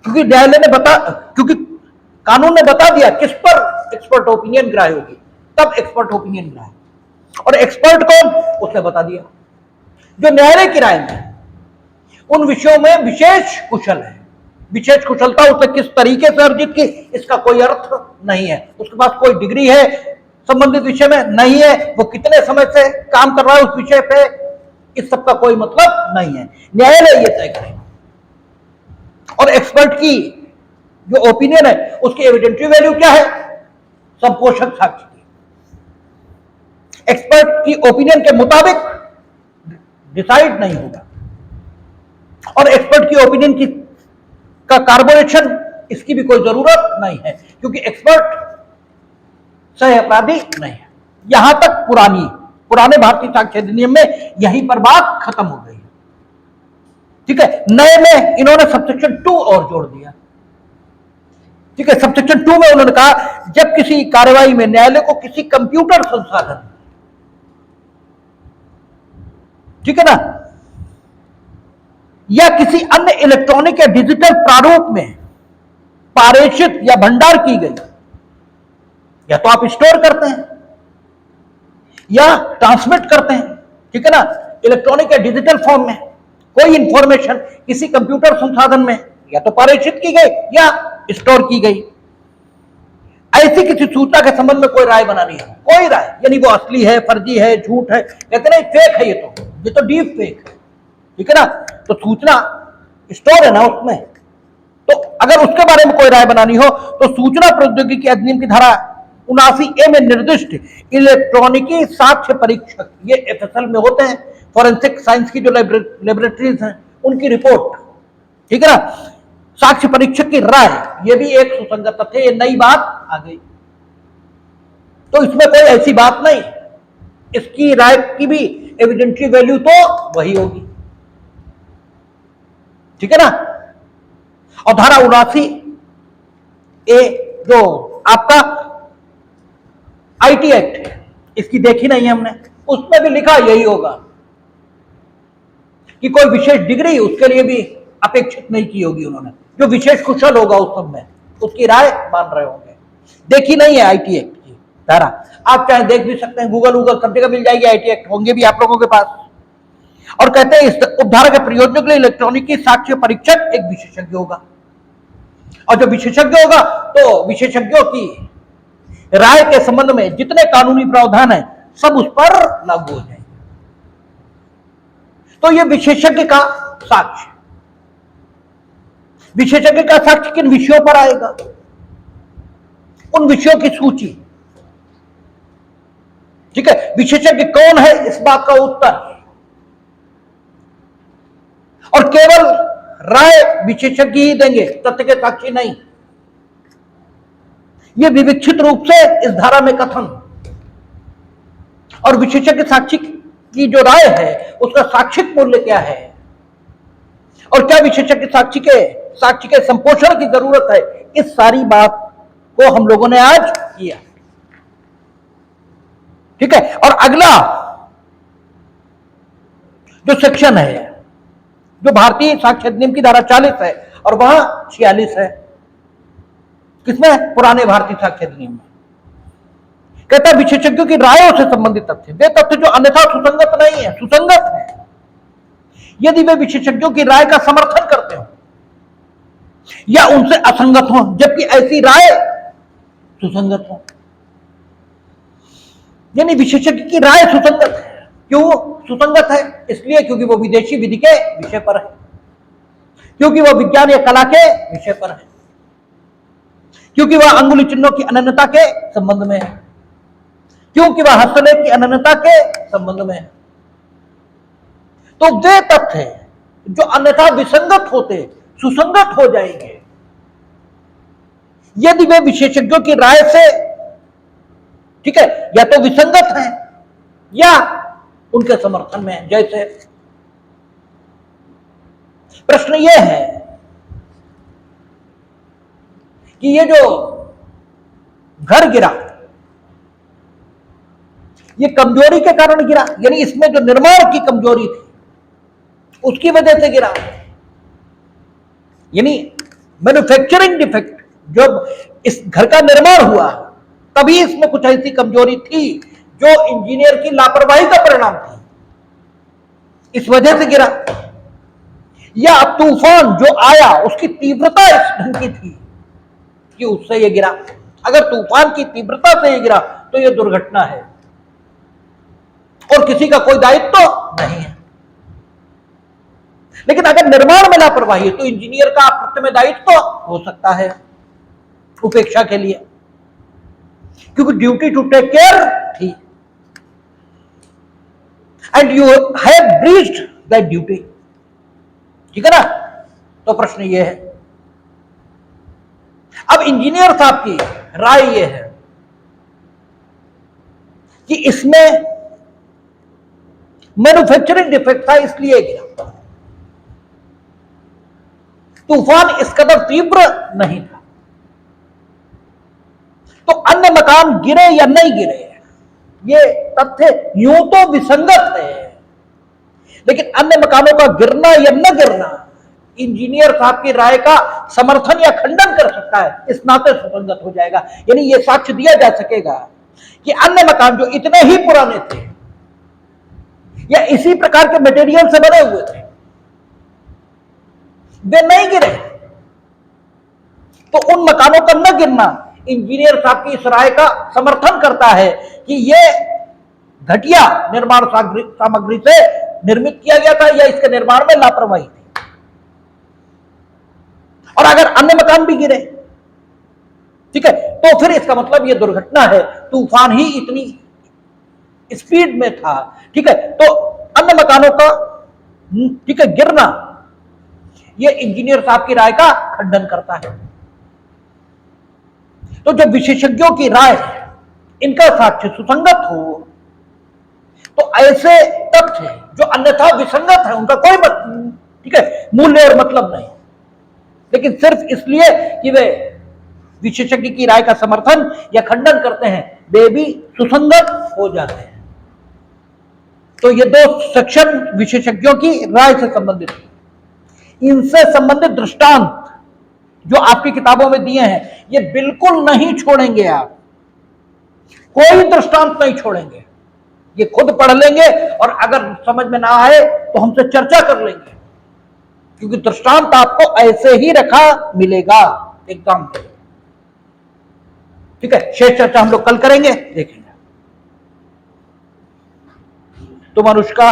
क्योंकि न्यायालय ने क्योंकि कानून ने बता दिया किस पर एक्सपर्ट ओपिनियन ग्राह्य होगी, तब एक्सपर्ट ओपिनियन ग्राह्य। और एक्सपर्ट कौन, उसने बता दिया, जो न्यायालय की राय में उन विषयों में विशेष कुशल है। विशेष कुशलता उसने किस तरीके से अर्जित की इसका कोई अर्थ नहीं है, उसके पास कोई डिग्री है संबंधित विषय में नहीं है, वो कितने समय से काम कर रहा है उस विषय पे, इस सब का कोई मतलब नहीं है। न्यायालय ये तय करेगा। और एक्सपर्ट की जो ओपिनियन है उसकी एविडेंटरी वैल्यू क्या है, संपोषक साक्ष्य की। एक्सपर्ट की ओपिनियन के मुताबिक डिसाइड नहीं होगा, और एक्सपर्ट की ओपिनियन की का कार्बोरेशन इसकी भी कोई जरूरत नहीं है, क्योंकि एक्सपर्ट सह अपराधी नहीं है। यहां तक पुराने भारतीय साक्ष्य अधिनियम में यहीं पर बात खत्म हो गई है। ठीक है, नए में इन्होंने सबसेक्शन 2 और जोड़ दिया। ठीक है, सबसेक्शन 2 में उन्होंने कहा जब किसी कार्रवाई में न्यायालय को किसी कंप्यूटर संसाधन, ठीक है ना, या किसी अन्य इलेक्ट्रॉनिक या डिजिटल प्रारूप में पारेषित या भंडार की गई, या तो आप स्टोर करते हैं या ट्रांसमिट करते हैं, ठीक है ना, इलेक्ट्रॉनिक या डिजिटल फॉर्म में कोई इंफॉर्मेशन किसी कंप्यूटर संसाधन में या तो पारेषित की गई या स्टोर की गई, ऐसी किसी सूचना के संबंध में कोई राय बनानी है, कोई राय, यानी वो असली है, फर्जी है, झूठ है, कहते नहीं फेक है, ये तो डीप फेक है, ठीक है ना, तो सूचना स्टोर है ना उसमें, तो अगर उसके बारे में कोई राय बनानी हो तो सूचना प्रौद्योगिकी अधिनियम की धारा 79A में निर्दिष्ट इलेक्ट्रॉनिकी साक्ष्य परीक्षक, ये एफएसएल में होते हैं, फॉरेंसिक साइंस की जो लेबोरेटरीज हैं उनकी रिपोर्ट, ठीक है ना, साक्ष्य परीक्षक की राय, ये भी एक सुसंगत तथ्य, ये नई बात आ गई, तो इसमें कोई ऐसी बात नहीं, इसकी राय की भी एविडेंटरी वैल्यू तो वही होगी, ठीक है ना। और धारा 79A जो आपका आईटी एक्ट है, इसकी देखी नहीं है हमने, उसमें भी लिखा यही होगा कि कोई विशेष डिग्री उसके लिए भी अपेक्षित नहीं की होगी उन्होंने, जो विशेष कुशल होगा उस सब में उसकी राय मान रहे होंगे, देखी नहीं है आईटी एक्ट की धारा, आप चाहे देख भी सकते हैं, गूगल सब जगह मिल जाएगी, आईटी एक्ट होंगे भी आप लोगों के पास। और कहते हैं इस उपधारा के प्रयोजनों के लिए इलेक्ट्रॉनिकी साक्ष्य परीक्षक एक विशेषज्ञ होगा, और जो विशेषज्ञ होगा तो विशेषज्ञों की राय के संबंध में जितने कानूनी प्रावधान है सब उस पर लागू हो जाएंगे। तो यह विशेषज्ञ का साक्ष्य, विशेषज्ञ का साक्ष्य किन विषयों पर आएगा, उन विषयों की सूची, ठीक है, विशेषज्ञ कौन है इस बात का उत्तर, और केवल राय विशेषज्ञ ही देंगे, तथ्य के साक्षी नहीं, यह विविक्षित रूप से इस धारा में कथन, और विशेषज्ञ साक्षी की जो राय है उसका साक्षिक मूल्य क्या है, और क्या विशेषज्ञ साक्षी के संपोषण की जरूरत है, इस सारी बात को हम लोगों ने आज किया, ठीक है। और अगला जो सेक्शन है, जो भारतीय साक्ष्य अधिनियम की धारा 40 है और वहां 46 है, किसमें, पुराने भारतीय साक्ष्य अधिनियम में, कहता है विशेषज्ञों की रायों से संबंधित तथ्य, वे तथ्य जो अन्यथा सुसंगत नहीं है, सुसंगत है यदि वे विशेषज्ञों की राय का समर्थन करते हो या उनसे असंगत हो, जबकि ऐसी राय सुसंगत हो, यानी विशेषज्ञ की राय सुसंगत है, क्यों सुसंगत है, इसलिए क्योंकि वो विदेशी विधि के विषय पर है, क्योंकि वह विज्ञान या कला के विषय पर है, क्योंकि वह अंगुली चिन्हों की अनन्यता के संबंध में है, क्योंकि वह हस्तलेख की अनन्यता के संबंध में है। तो वे तथ्य जो अन्यथा विसंगत होते सुसंगत हो जाएंगे यदि वे विशेषज्ञों की राय से, ठीक है, या तो विसंगत हैं या उनके समर्थन में है। जैसे प्रश्न यह है कि ये जो घर गिरा ये कमजोरी के कारण गिरा, यानी इसमें जो निर्माण की कमजोरी थी उसकी वजह से गिरा, यानी मैन्युफैक्चरिंग डिफेक्ट, जब इस घर का निर्माण हुआ तभी इसमें कुछ ऐसी कमजोरी थी जो इंजीनियर की लापरवाही का परिणाम थी, इस वजह से गिरा, या तूफान जो आया उसकी तीव्रता इस ढंग की थी कि उससे यह गिरा। अगर तूफान की तीव्रता से यह गिरा तो यह दुर्घटना है और किसी का कोई दायित्व तो नहीं है। लेकिन अगर निर्माण में लापरवाही है तो इंजीनियर का प्रथम दायित्व तो हो सकता है उपेक्षा के लिए, क्योंकि ड्यूटी टू टेक केयर थी and you have breached that duty, ठीक है ना। तो प्रश्न यह है, अब इंजीनियर साहब की राय यह है कि इसमें मैन्युफैक्चरिंग डिफेक्ट था इसलिए गिरा, तूफान इस कदर तीव्र नहीं था। तो अन्य मकान गिरे या नहीं गिरे, ये तथ्य यूं तो विसंगत है, लेकिन अन्य मकानों का गिरना या न गिरना इंजीनियर साहब की राय का समर्थन या खंडन कर सकता है, इस नाते सुसंगत हो जाएगा। यानी यह साक्ष्य दिया जा सकेगा कि अन्य मकान जो इतने ही पुराने थे या इसी प्रकार के मटेरियल से बने हुए थे, वे नहीं गिरे। तो उन मकानों का न गिरना इंजीनियर साहब की इस राय का समर्थन करता है कि यह घटिया निर्माण सामग्री से निर्मित किया गया था या इसके निर्माण में लापरवाही थी। और अगर अन्य मकान भी गिरे, ठीक है, तो फिर इसका मतलब यह दुर्घटना है, तूफान ही इतनी स्पीड में था, ठीक है। तो अन्य मकानों का, ठीक है, गिरना यह इंजीनियर साहब की राय का खंडन करता है। तो जब विशेषज्ञों की राय, इनका साक्ष्य सुसंगत हो, तो ऐसे तथ्य जो अन्यथा विसंगत है उनका कोई ठीक है मूल्य और मतलब नहीं, लेकिन सिर्फ इसलिए कि वे विशेषज्ञ की राय का समर्थन या खंडन करते हैं, वे भी सुसंगत हो जाते हैं। तो ये दो सेक्शन विशेषज्ञों की राय से संबंधित, इनसे संबंधित दृष्टांत जो आपकी किताबों में दिए हैं, ये बिल्कुल नहीं छोड़ेंगे आप, कोई दृष्टांत नहीं छोड़ेंगे। ये खुद पढ़ लेंगे और अगर समझ में ना आए तो हमसे चर्चा कर लेंगे, क्योंकि दृष्टांत आपको ऐसे ही रखा मिलेगा एग्जाम पे, ठीक है। शेष चर्चा हम लोग कल करेंगे, देखेंगे। तो अनुष्का